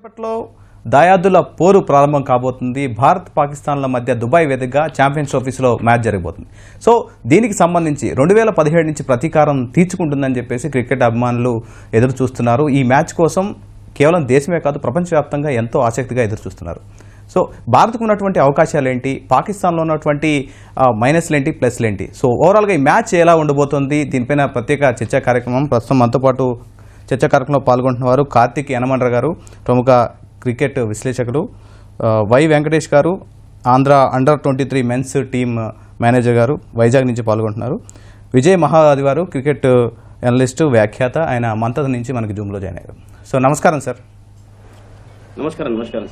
కొద్దిసేపట్లో దాయాదుల పోరు ప్రారంభం కాబోతుంది. భారత్ పాకిస్తాన్ల మధ్య దుబాయ్ వేదికగా ఛాంపియన్స్ ట్రోఫీస్లో మ్యాచ్ జరగబోతుంది. సో దీనికి సంబంధించి 2017 నుంచి ప్రతీకారం తీర్చుకుంటుందని చెప్పేసి క్రికెట్ అభిమానులు ఎదురు చూస్తున్నారు. ఈ మ్యాచ్ కోసం కేవలం దేశమే కాదు ప్రపంచవ్యాప్తంగా ఎంతో ఆసక్తిగా ఎదురు చూస్తున్నారు. సో భారత్కు ఉన్నటువంటి అవకాశాలు ఏంటి, పాకిస్తాన్లో ఉన్నటువంటి మైనస్లు ఏంటి, ప్లస్లు ఏంటి, సో ఓవరాల్గా ఈ మ్యాచ్ ఎలా ఉండబోతోంది, దీనిపైన ప్రత్యేక చర్చా కార్యక్రమం. ప్రస్తుతం మనతో పాటు చర్చా కార్యక్రమంలో పాల్గొంటున్నవారు కార్తిక్ యనమండ్ర గారు, ప్రముఖ క్రికెట్ విశ్లేషకుడు, వై వెంకటేష్ గారు, ఆంధ్ర అండర్-23 మెన్స్ టీమ్ మేనేజర్ గారు, వైజాగ్ నుంచి పాల్గొంటున్నారు. విజయ్ మహాది గారు క్రికెట్ అనలిస్టు, వ్యాఖ్యాత, ఆయన మంతద నుంచి మనకి జూమ్లో జాయిన్ అయ్యారు. సో నమస్కారం సార్. నమస్కారం.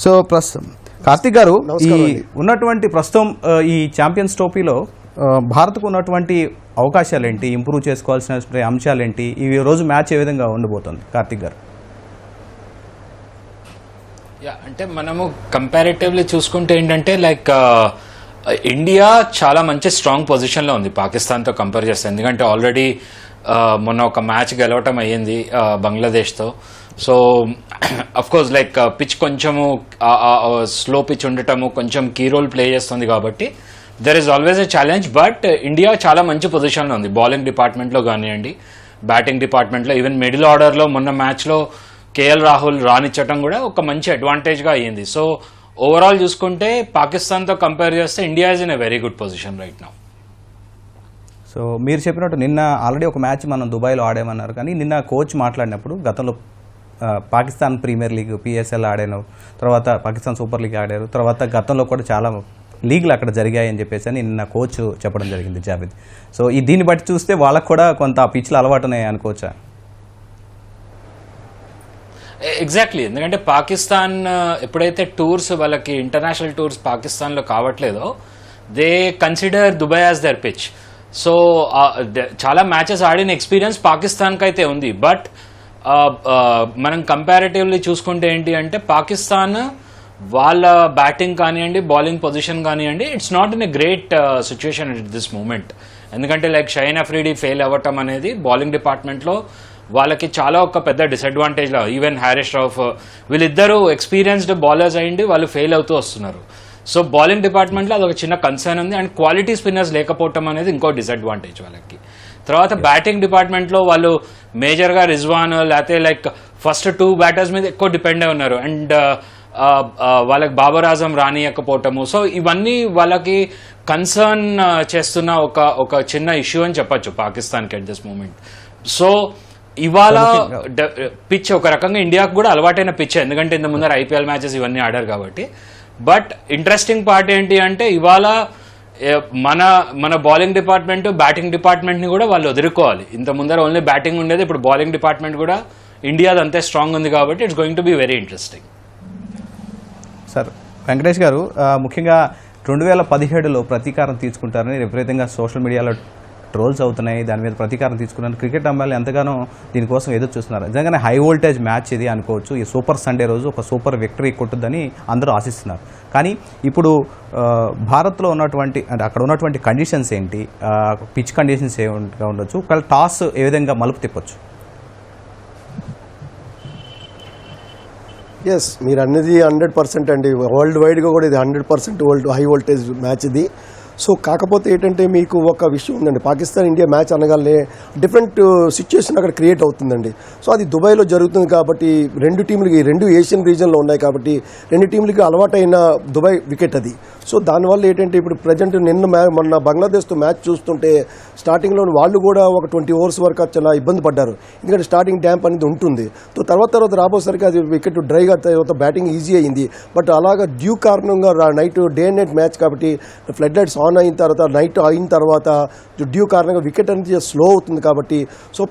సో ప్రస్తుతం కార్తిక్ గారు, ఈ ఉన్నటువంటి ప్రస్తుతం ఈ ఛాంపియన్స్ ట్రోఫీలో భారత్కు ఉన్నటువంటి అవకాశాలు ఏంటి, ఇంప్రూవ్ చేసుకోవాల్సిన అంశాలు ఏంటి, ఈ రోజు మ్యాచ్ ఏ విధంగా ఉండబోతోంది కార్తిక్ గారు? అంటే మనము కంపారిటివ్లీ చూసుకుంటే ఏంటంటే లైక్ ఇండియా చాలా మంచి స్ట్రాంగ్ పొజిషన్లో ఉంది పాకిస్తాన్తో కంపేర్ చేస్తే. ఎందుకంటే ఆల్రెడీ మొన్న ఒక మ్యాచ్ గెలవటం అయ్యింది బంగ్లాదేశ్తో. సో అఫ్కోర్స్ లైక్ పిచ్ కొంచెము స్లో పిచ్ ఉండటము కొంచెం కీ రోల్ ప్లే చేస్తుంది కాబట్టి there is always a challenge. But India చాలా మంచి పొజిషన్లో ఉంది, బౌలింగ్ డిపార్ట్మెంట్లో కానివ్వండి, బ్యాటింగ్ డిపార్ట్మెంట్లో, ఈవెన్ మిడిల్ ఆర్డర్లో మొన్న మ్యాచ్లో కేఎల్ రాహుల్ రానిచ్చటం కూడా ఒక మంచి అడ్వాంటేజ్గా అయ్యింది. సో ఓవరాల్ చూసుకుంటే పాకిస్తాన్తో కంపేర్ చేస్తే India is in a very good position right now. So మీరు చెప్పినట్టు నిన్న ఆల్రెడీ ఒక మ్యాచ్ మనం దుబాయ్లో ఆడామన్నారు, కానీ నిన్న కోచ్ మాట్లాడినప్పుడు గతంలో పాకిస్తాన్ ప్రీమియర్ లీగ్ పిఎస్ఎల్ ఆడాను, తర్వాత పాకిస్తాన్ సూపర్ లీగ్ ఆడారు, తర్వాత గతంలో కూడా చాలా లీగ్లు అక్కడ జరిగాయని చెప్పేసి అని నిన్న కోచ్ చెప్పడం జరిగింది జావేద్. సో దీన్ని బట్టి చూస్తే వాళ్ళకు కూడా కొంత పిచ్లు అలవాటున్నాయి అనుకోవచ్చా? ఎగ్జాక్ట్లీ, ఎందుకంటే పాకిస్తాన్ ఎప్పుడైతే టూర్స్ వాళ్ళకి ఇంటర్నేషనల్ టూర్స్ పాకిస్తాన్లో కావట్లేదో they consider Dubai as their pitch. So చాలా మ్యాచెస్ ఆడిన ఎక్స్పీరియన్స్ పాకిస్తాన్కి అయితే ఉంది. బట్ మనం కంపారిటివ్లీ చూసుకుంటే ఏంటి అంటే పాకిస్తాన్ వాళ్ళ బ్యాటింగ్ కానివ్వండి, బౌలింగ్ పొజిషన్ కానివ్వండి, it's not in a great situation at this moment. ఎందుకంటే లైక్ షహీన్ అఫ్రీడీ ఫెయిల్ అవ్వటం అనేది బౌలింగ్ డిపార్ట్మెంట్లో వాళ్ళకి చాలా ఒక పెద్ద డిసడ్వాంటేజ్ లా. ఈవెన్ హారిస్ రౌఫ్ వీళ్ళిద్దరూ ఎక్స్పీరియన్స్డ్ బౌలర్స్ అయ్యింది, వాళ్ళు ఫెయిల్ అవుతూ వస్తున్నారు. సో బౌలింగ్ డిపార్ట్మెంట్లో అదొక చిన్న కన్సర్న్ ఉంది. అండ్ క్వాలిటీ స్పిన్నర్స్ లేకపోవటం అనేది ఇంకో డిసడ్వాంటేజ్ వాళ్ళకి. తర్వాత బ్యాటింగ్ డిపార్ట్మెంట్లో వాళ్ళు మేజర్గా రిజ్వాన్ లేకపోతే లైక్ ఫస్ట్ 2 బ్యాటర్స్ మీద ఎక్కువ డిపెండ్ అయి ఉన్నారు. అండ్ వాళ్ళకి బాబర్ ఆజం రానియకపోవటము. సో ఇవన్నీ వాళ్ళకి కన్సర్న్ చేస్తున్న ఒక చిన్న ఇష్యూ అని చెప్పచ్చు పాకిస్తాన్కి అట్ దిస్ మూమెంట్. సో ఇవాళ పిచ్ ఒక రకంగా ఇండియాకు కూడా అలవాటైన పిచ్, ఎందుకంటే ఇంత ముందర ఐపీఎల్ మ్యాచెస్ ఇవన్నీ ఆడారు కాబట్టి. బట్ ఇంట్రెస్టింగ్ పార్ట్ ఏంటి అంటే ఇవాళ మన బౌలింగ్ డిపార్ట్మెంట్, బ్యాటింగ్ డిపార్ట్మెంట్ని కూడా వాళ్ళు ఎదుర్కోవాలి. ఇంత ముందర ఓన్లీ బ్యాటింగ్ ఉండేది, ఇప్పుడు బౌలింగ్ డిపార్ట్మెంట్ కూడా ఇండియాది అంతే స్ట్రాంగ్ ఉంది కాబట్టి it's going to be very interesting. Sir Venkatesh garu, ముఖ్యంగా 2017లో ప్రతీకారం తీసుకుంటారని విపరీతంగా సోషల్ మీడియాలో ట్రోల్స్ అవుతున్నాయి, దాని మీద ప్రతీకారం తీసుకున్నాను. క్రికెట్ అమ్మాయిలు ఎంతగానో దీనికోసం ఎదురు చూస్తున్నారు. నిజంగానే హై వోల్టేజ్ మ్యాచ్ ఇది అనుకోవచ్చు. ఈ సూపర్ సండే రోజు ఒక సూపర్ విక్టరీ కొట్టుద్దని అందరూ ఆశిస్తున్నారు. కానీ ఇప్పుడు భారత్లో ఉన్నటువంటి అంటే అక్కడ ఉన్నటువంటి కండిషన్స్ ఏంటి, పిచ్ కండిషన్స్ ఏమిగా ఉండొచ్చు, ఒకవేళ టాస్ ఏ విధంగా మలుపు తిప్పొచ్చు? ఎస్, మీరు అన్నది 100% అండి. వరల్డ్ వైడ్గా కూడా ఇది 100% హై వోల్టేజ్ మ్యాచ్ ఇది. సో కాకపోతే ఏంటంటే మీకు ఒక విషయం ఉందండి, పాకిస్తాన్ ఇండియా మ్యాచ్ అనగానే డిఫరెంట్ సిచ్యువేషన్ అక్కడ క్రియేట్ అవుతుందండి. సో అది దుబాయ్లో జరుగుతుంది కాబట్టి రెండు టీంలకి, రెండు ఏషియన్ రీజన్లో ఉన్నాయి కాబట్టి రెండు టీంలకి అలవాటైన దుబాయ్ వికెట్ అది. సో దానివల్ల ఏంటంటే ఇప్పుడు ప్రజెంట్ మొన్న బంగ్లాదేశ్తో మ్యాచ్ చూస్తుంటే స్టార్టింగ్లో వాళ్ళు కూడా ఒక 20 ఓవర్స్ వరకు చాలా ఇబ్బంది పడ్డారు, ఎందుకంటే స్టార్టింగ్ డ్యాంప్ అనేది ఉంటుంది. సో తర్వాత రాబోసరికి అది వికెట్ డ్రైగా తర్వాత బ్యాటింగ్ ఈజీ అయింది. బట్ అలాగా డ్యూ కారణంగా night day and night match కాబట్టి ఫ్లడ్ లైట్స్ ఆన్ అయిన తర్వాత నైట్ అయిన తర్వాత డ్యూ కారణంగా వికెట్ అనేది స్లో అవుతుంది కాబట్టి సో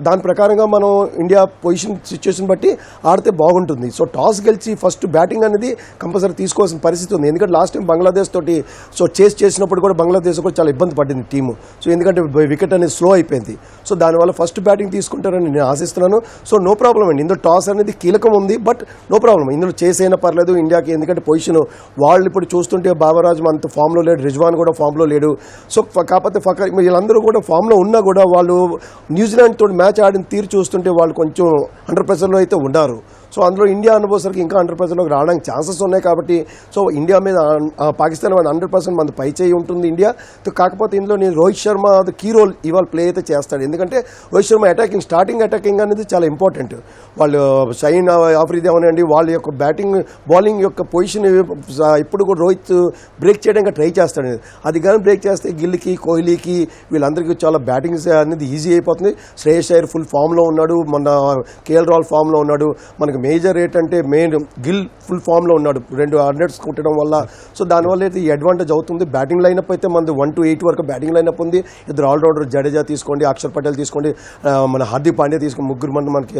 దాని ప్రకారంగా మనం ఇండియా పొజిషన్ సిచ్యువేషన్ బట్టి ఆడితే బాగుంటుంది. సో టాస్ గెలిచి ఫస్ట్ బ్యాటింగ్ అనేది కంపల్సరీ తీసుకోవాల్సిన పరిస్థితి ఉంది. ఎందుకంటే లాస్ట్ టైం బంగ్లాదేశ్ తోటి సో చేస్ చేసినప్పుడు కూడా బంగ్లాదేశ్ కూడా చాలా ఇబ్బంది పడింది టీము. సో ఎందుకంటే వికెట్ అనేది స్లో అయిపోయింది. సో దానివల్ల ఫస్ట్ బ్యాటింగ్ తీసుకుంటారని నేను ఆశిస్తున్నాను. సో నో ప్రాబ్లం అండి, ఇందులో టాస్ అనేది కీలకం ఉంది. బట్ నో ప్రాబ్లం, ఇందులో చేసైనా పర్లేదు ఇండియాకి. ఎందుకంటే పొజిషన్ వాళ్ళు ఇప్పుడు చూస్తుంటే బాబర్ ఆజం అంత ఫామ్లో లేడు, రిజ్వాన్ కూడా ఫామ్లో లేడు. సో కాకపోతే వీళ్ళందరూ కూడా ఫామ్లో ఉన్నా కూడా వాళ్ళు న్యూజిలాండ్ తోటి మ్యాచ్ ఆడిన తీరు చూస్తుంటే వాళ్ళు కొంచెం అండర్ ప్రెషర్లో అయితే ఉన్నారు. సో అందులో ఇండియా అనుభవసరికి ఇంకా 100%లోకి రావడానికి ఛాన్సెస్ ఉన్నాయి కాబట్టి సో ఇండియా మీద పాకిస్తాన్ మీద 100% మన పై చేయి ఉంటుంది ఇండియా. కాకపోతే ఇందులో నేను రోహిత్ శర్మ కీ రోల్ ఇవాళ ప్లే అయితే చేస్తాడు. ఎందుకంటే రోహిత్ శర్మ స్టార్టింగ్ అటాకింగ్ అనేది చాలా ఇంపార్టెంట్. వాళ్ళు షైన్ ఆఫ్రిది అవనండి, వాళ్ళ యొక్క బ్యాటింగ్ బౌలింగ్ యొక్క పొజిషన్ ఇప్పుడు కూడా రోహిత్ బ్రేక్ చేయడానికి ట్రై చేస్తాడు. అది కానీ బ్రేక్ చేస్తే గిల్కి, కోహ్లీకి వీళ్ళందరికీ చాలా బ్యాటింగ్ అనేది ఈజీ అయిపోతుంది. శ్రేయస్ అయ్యర్ ఫుల్ ఫామ్లో ఉన్నాడు, మన కేఎల్ రాహుల్ ఫామ్లో ఉన్నాడు. మనకి మేజర్ అంటే మెయిన్ గిల్ ఫుల్ ఫామ్లో ఉన్నాడు, 2 100s కొట్టడం వల్ల. సో దానివల్ల అయితే ఈ అడ్వాంటేజ్ అవుతుంది. బ్యాటింగ్ లైనప్ అయితే మనది 1 to 8 వరకు బ్యాటింగ్ లైనప్ ఉంది. ఇద్దరు ఆల్రౌండర్ జడేజా తీసుకోండి, అక్షర్ పటేల్ తీసుకోండి, మన హార్దిక్ పాండ్యా తీసుకోండి, ముగ్గురు మనకి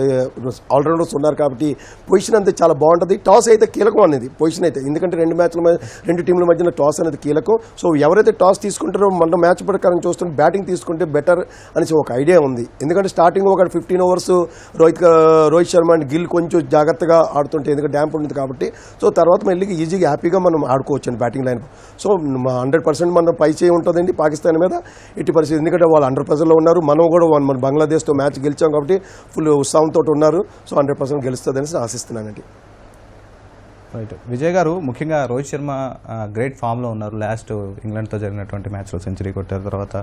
ఆల్రౌండర్స్ ఉన్నారు కాబట్టి పొజిషన్ అంతే చాలా బాగుంటుంది. టాస్ అయితే కీలకం అనేది పొజిషన్ అయితే, ఎందుకంటే 2 టీంల మధ్యన టాస్ అనేది కీలకం. సో ఎవరైతే టాస్ తీసుకుంటారో మన మ్యాచ్ ప్రకారం చూస్తుంటే బ్యాటింగ్ తీసుకుంటే బెటర్ అనేసి ఒక ఐడియా ఉంది. ఎందుకంటే స్టార్టింగ్ ఒక 15 overs రోహిత్ శర్మ అండ్ గిల్ కొంచెం జాగ్రత్తగా ఆడుతుంటే, ఎందుకంటే డ్యాంప్ ఉంటుంది కాబట్టి. సో తర్వాత మళ్ళీ ఈజీగా హ్యాపీగా మనం ఆడుకోవచ్చు బ్యాటింగ్ లైన్. సో 100% మన పై చేయి ఉంటుందండి పాకిస్తాన్ మీద ఎట్టి పరిస్థితి. ఎందుకంటే వాళ్ళు 100%లో ఉన్నారు, మనం కూడా మన బంగ్లాదేశ్తో మ్యాచ్ గెలిచాం కాబట్టి ఫుల్ ఉత్సాహంతో ఉన్నారు. సో 100% గెలుస్తుందని ఆశిస్తున్నానండి. రైట్. విజయ్ గారు, ముఖ్యంగా రోహిత్ శర్మ గ్రేట్ ఫామ్లో ఉన్నారు. లాస్ట్ ఇంగ్లాండ్తో జరిగినటువంటి మ్యాచ్లో సెంచరీ కొట్టారు. తర్వాత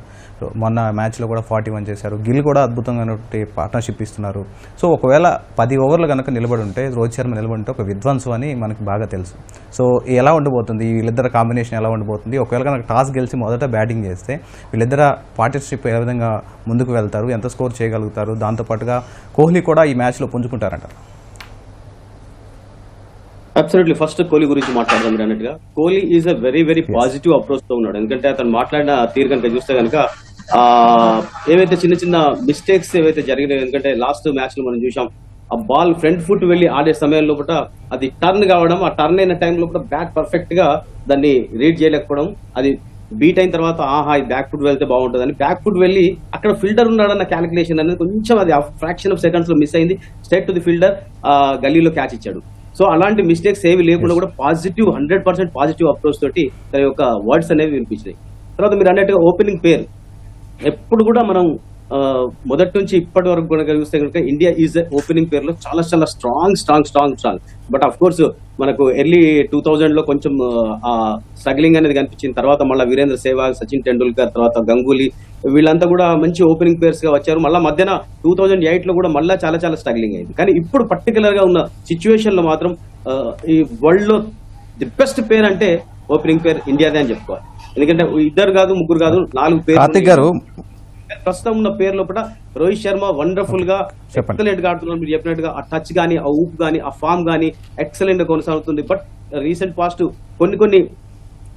మొన్న మ్యాచ్లో కూడా 41 చేశారు. గిల్ కూడా అద్భుతంగానటువంటి పార్ట్నర్షిప్ ఇస్తున్నారు. సో ఒకవేళ 10 ఓవర్లు కనుక నిలబడి ఉంటే, రోహిత్ శర్మ నిలబడి ఉంటే ఒక విధ్వంసం అని మనకి బాగా తెలుసు. సో ఎలా ఉండబోతుంది వీళ్ళిద్దరు కాంబినేషన్, ఎలా ఉండబోతుంది? ఒకవేళ కనుక టాస్ గెలిచి మొదట బ్యాటింగ్ చేస్తే వీళ్ళిద్దరు పార్ట్నర్షిప్ ఏ విధంగా ముందుకు వెళ్తారు, ఎంత స్కోర్ చేయగలుగుతారు? దాంతోపాటుగా కోహ్లీ కూడా ఈ మ్యాచ్లో పుంజుకుంటారంట. అబ్సల్యూట్లీ. ఫస్ట్ కోహ్లీ గురించి మాట్లాడదాం. మీరు అన్నట్టుగా Kohli is a very very positive approach తో ఉన్నాడు. ఎందుకంటే అతను మాట్లాడిన తీరు కనుక చూస్తే కనుక ఏవైతే చిన్న చిన్న మిస్టేక్స్ ఏవైతే జరిగినాయో, ఎందుకంటే లాస్ట్ మ్యాచ్ లో మనం చూసాం, ఆ బాల్ ఫ్రంట్ ఫుట్ వెళ్లి ఆడే సమయంలో అది టర్న్ కావడం, ఆ టర్న్ అయిన టైంలో బ్యాట్ పర్ఫెక్ట్ గా దాన్ని రీడ్ చేయలేకపోవడం, అది బీట్ అయిన తర్వాత ఈ బ్యాక్ ఫుట్ వెళ్తే బాగుంటుందని బ్యాక్ ఫుట్ వెళ్ళి అక్కడ ఫిల్డర్ ఉన్నాడన్న క్యాలిక్యులేషన్ అనేది కొంచెం అది ఫ్రాక్షన్ ఆఫ్ సెకండ్స్ లో మిస్ అయింది. స్ట్రైట్ టు ది ఫిల్డర్, గల్లీలో క్యాచ్ ఇచ్చాడు. సో అలాంటి మిస్టేక్స్ ఏవి లేకుండా కూడా పాజిటివ్ 100% పాజిటివ్ అప్రోచ్ తోటి తన యొక్క వర్డ్స్ అనేవి వినిపించినాయి. తర్వాత మీరు అన్నట్టుగా ఓపెనింగ్ పేర్ ఎప్పుడు కూడా మనం మొదటి నుంచి ఇప్పటి వరకు కనుక చూస్తే కనుక ఇండియా ఈజ్ ఓపెనింగ్ పేర్ లో చాలా చాలా స్ట్రాంగ్. బట్ అఫ్ కోర్స్ మనకు ఎర్లీ 2000 లో కొంచెం స్ట్రగ్లింగ్ అనేది కనిపించిన తర్వాత మళ్ళీ వీరేంద్ర సెహ్వాగ్, సచిన్ టెండూల్కర్, తర్వాత గంగూలీ వీళ్ళంతా కూడా మంచి ఓపెనింగ్ పేర్స్ గా వచ్చారు. మళ్ళీ మధ్యన 2008 లో కూడా మళ్ళీ చాలా చాలా స్ట్రగ్లింగ్ అయింది. కానీ ఇప్పుడు పర్టికులర్ గా ఉన్న సిచ్యువేషన్ లో మాత్రం ఈ వరల్డ్ లో ది బెస్ట్ పేర్ అంటే ఓపెనింగ్ పేర్ ఇండియాదే అని చెప్పుకోవాలి. ఎందుకంటే 2 కాదు 3 కాదు 4 పేరు ప్రస్తుతం ఉన్న పేరు లోపల రోహిత్ శర్మ వండర్ఫుల్ గా ఎక్సలెంట్ గా ఆడుతున్నారు. మీరు చెప్పినట్టుగా ఆ టచ్ గానీ, ఆ ఊపు గానీ, ఆ ఫామ్ గానీ ఎక్సలెంట్ గా కొనసాగుతుంది. బట్ రీసెంట్ పాస్ట్ కొన్ని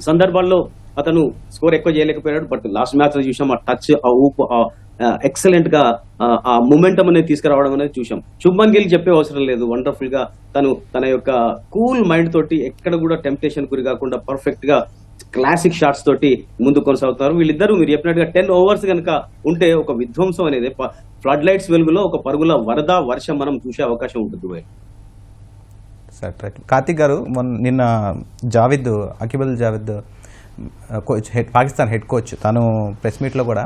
సందర్భాల్లో అతను స్కోర్ ఎక్కువ చేయలేకపోయాడు. బట్ లాస్ట్ మ్యాచ్ లో చూసాం, ఆ టచ్, ఆ ఊపు, ఎక్సలెంట్ గా ఆ మొమెంటం అనేది తీసుకురావడం అనేది చూసాం. శుభ్మన్ గిల్ చెప్పే అవసరం లేదు, వండర్ఫుల్ గా తన యొక్క కూల్ మైండ్ తోటి ఎక్కడ కూడా టెంప్టేషన్ గురి కాకుండా పర్ఫెక్ట్ గా క్లాసిక్ షాట్స్ తోటి ముందు కొనసాగుతున్నారు. వీళ్ళిద్దరూ మీరు చెప్పినట్టుగా 10 overs కనుక ఉంటే ఒక విధ్వంసం అనేది ఫ్లడ్ లైట్స్ వెలుగులో ఒక పరుగుల వరద వర్షం మనం చూసే అవకాశం ఉంటుంది. కార్తిక్ గారు, నిన్న Aqibul Javed coach, Pakistan head coach, తను ప్రెస్ మీట్లో కూడా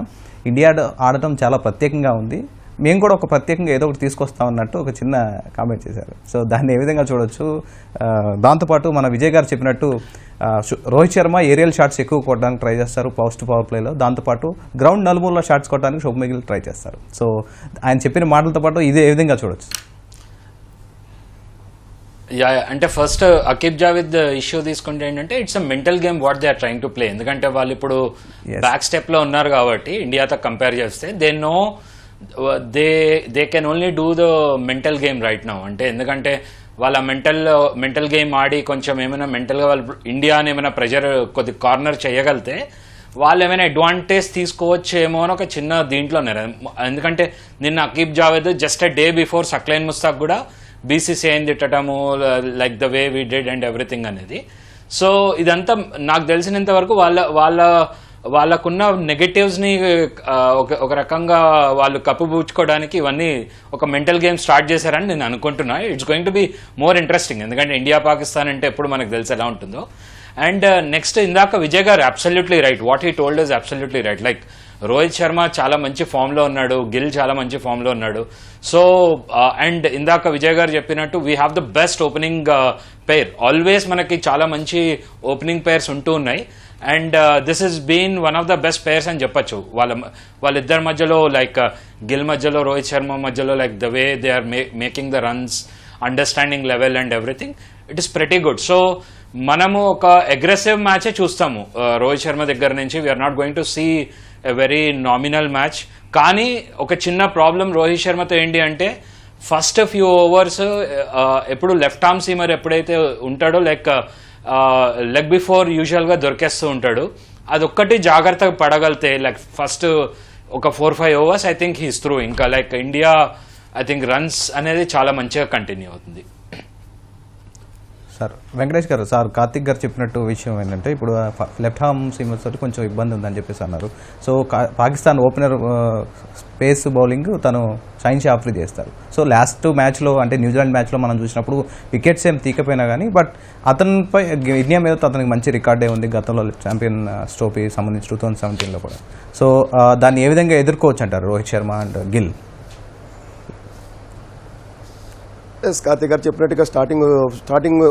ఇండియా ఆడటం చాలా ప్రత్యేకంగా ఉంది, మేము కూడా ఒక ప్రత్యేకంగా ఏదో ఒకటి తీసుకొస్తామన్నట్టు ఒక చిన్న కామెంట్ చేశారు. సో దాన్ని ఏ విధంగా చూడొచ్చు? దాంతోపాటు మన విజయ్ గారు చెప్పినట్టు రోహిత్ శర్మ ఏరియల్ షాట్స్ ఎక్కువ కొట్టడానికి ట్రై చేస్తారు పోస్ట్ పవర్ ప్లేలో, దాంతోపాటు గ్రౌండ్ నలుమూలలో షాట్స్ కొట్టడానికి శుభ్మన్ గిల్ ట్రై చేస్తారు. సో ఆయన చెప్పిన మాటలతో పాటు ఇది ఏ విధంగా చూడొచ్చు? అంటే ఫస్ట్ అకీబ్ జావేద్ ఇష్యూ తీసుకుంటే ఏంటంటే it's a mental game what they are trying to play. ఎందుకంటే వాళ్ళు ఇప్పుడు బ్యాక్ స్టెప్ లో ఉన్నారు కాబట్టి ఇండియాతో కంపేర్ చేస్తే they know they can only do the mental game right now. అంటే ఎందుకంటే వాళ్ళ మెంటల్ గేమ్ ఆడి కొంచెం ఏమైనా మెంటల్గా వాళ్ళు ఇండియాని ఏమైనా ప్రెజర్ కొద్ది కార్నర్ చేయగలితే వాళ్ళు ఏమైనా అడ్వాంటేజ్ తీసుకోవచ్చేమో అని ఒక చిన్న దీంట్లో ఉన్నారు. ఎందుకంటే నిన్న Aqib Javed just a day before Saqlain Mushtaq కూడా బీసీసీఐని తిట్టడము like the way we did and everything అనేది. సో ఇదంతా నాకు తెలిసినంత వరకు వాళ్ళకున్న నెగటివ్స్ని ఒక రకంగా వాళ్ళు కప్పుబూచుకోవడానికి ఇవన్నీ ఒక మెంటల్ గేమ్ స్టార్ట్ చేశారని నేను అనుకుంటున్నా. It's going to be more interesting, ఎందుకంటే ఇండియా పాకిస్తాన్ అంటే ఎప్పుడు మనకు తెలిసి ఎలా ఉంటుందో. అండ్ నెక్స్ట్ ఇందాక విజయ్ గారు absolutely right, what he told is absolutely right. Like Rohit Sharma చాలా మంచి ఫామ్లో ఉన్నాడు, గిల్ చాలా మంచి ఫామ్లో ఉన్నాడు. సో అండ్ ఇందాక విజయ్ గారు చెప్పినట్టు we have the best opening pair. Always మనకి చాలా మంచి ఓపెనింగ్ పెయిర్స్ ఉంటూ ఉన్నాయి. And this is been one of the best players అని చెప్పొచ్చు. వాళ్ళిద్దరి మధ్యలో లైక్ గిల్ మధ్యలో రోహిత్ శర్మ మధ్యలో like the way they are making the runs, understanding level and everything, it is pretty good. So మనము ఒక అగ్రెసివ్ మ్యాచే చూస్తాము రోహిత్ శర్మ దగ్గర నుంచి. We are not going to see a very nominal match. కానీ ఒక చిన్న ప్రాబ్లం రోహిత్ శర్మతో ఏంటి అంటే ఫస్ట్ ఫ్యూ ఓవర్స్ ఎప్పుడు లెఫ్ట్ ఆర్మ్ సీమర్ ఎప్పుడైతే ఉంటాడో లైక్ లెగ్ బిఫోర్ యూజువల్గా దొరికేస్తూ ఉంటాడు. అదొక్కటి జాగ్రత్తగా పడగలితే లైక్ ఫస్ట్ ఒక 4-5 overs I think he's through. ఇంకా like India I think runs అనేది చాలా మంచిగా కంటిన్యూ అవుతుంది. సార్ వెంకటేష్ గారు, సార్ కార్తిక్ గారు చెప్పినట్టు విషయం ఏంటంటే ఇప్పుడు లెఫ్ట్ హార్మ్ సీమర్స్ తోటి కొంచెం ఇబ్బంది ఉందని చెప్పేసి అన్నారు. So Pakistan opener pace bowling తను షైన్ షాఫ్రీ చేస్తారు. సో లాస్ట్ మ్యాచ్లో అంటే న్యూజిలాండ్ మ్యాచ్లో మనం చూసినప్పుడు వికెట్స్ ఏం తీకపోయినా కానీ బట్ అతనిపై ఇండియా మీద అతనికి మంచి రికార్డే ఉంది గతంలో ఛాంపియన్ ట్రోఫీ సంబంధించి 2017లో కూడా. సో దాన్ని ఏ విధంగా ఎదుర్కోవచ్చు అంటారు రోహిత్ శర్మ అండ్ గిల్? కార్తిక్ గారు చెప్పినట్టుగా స్టార్టింగ్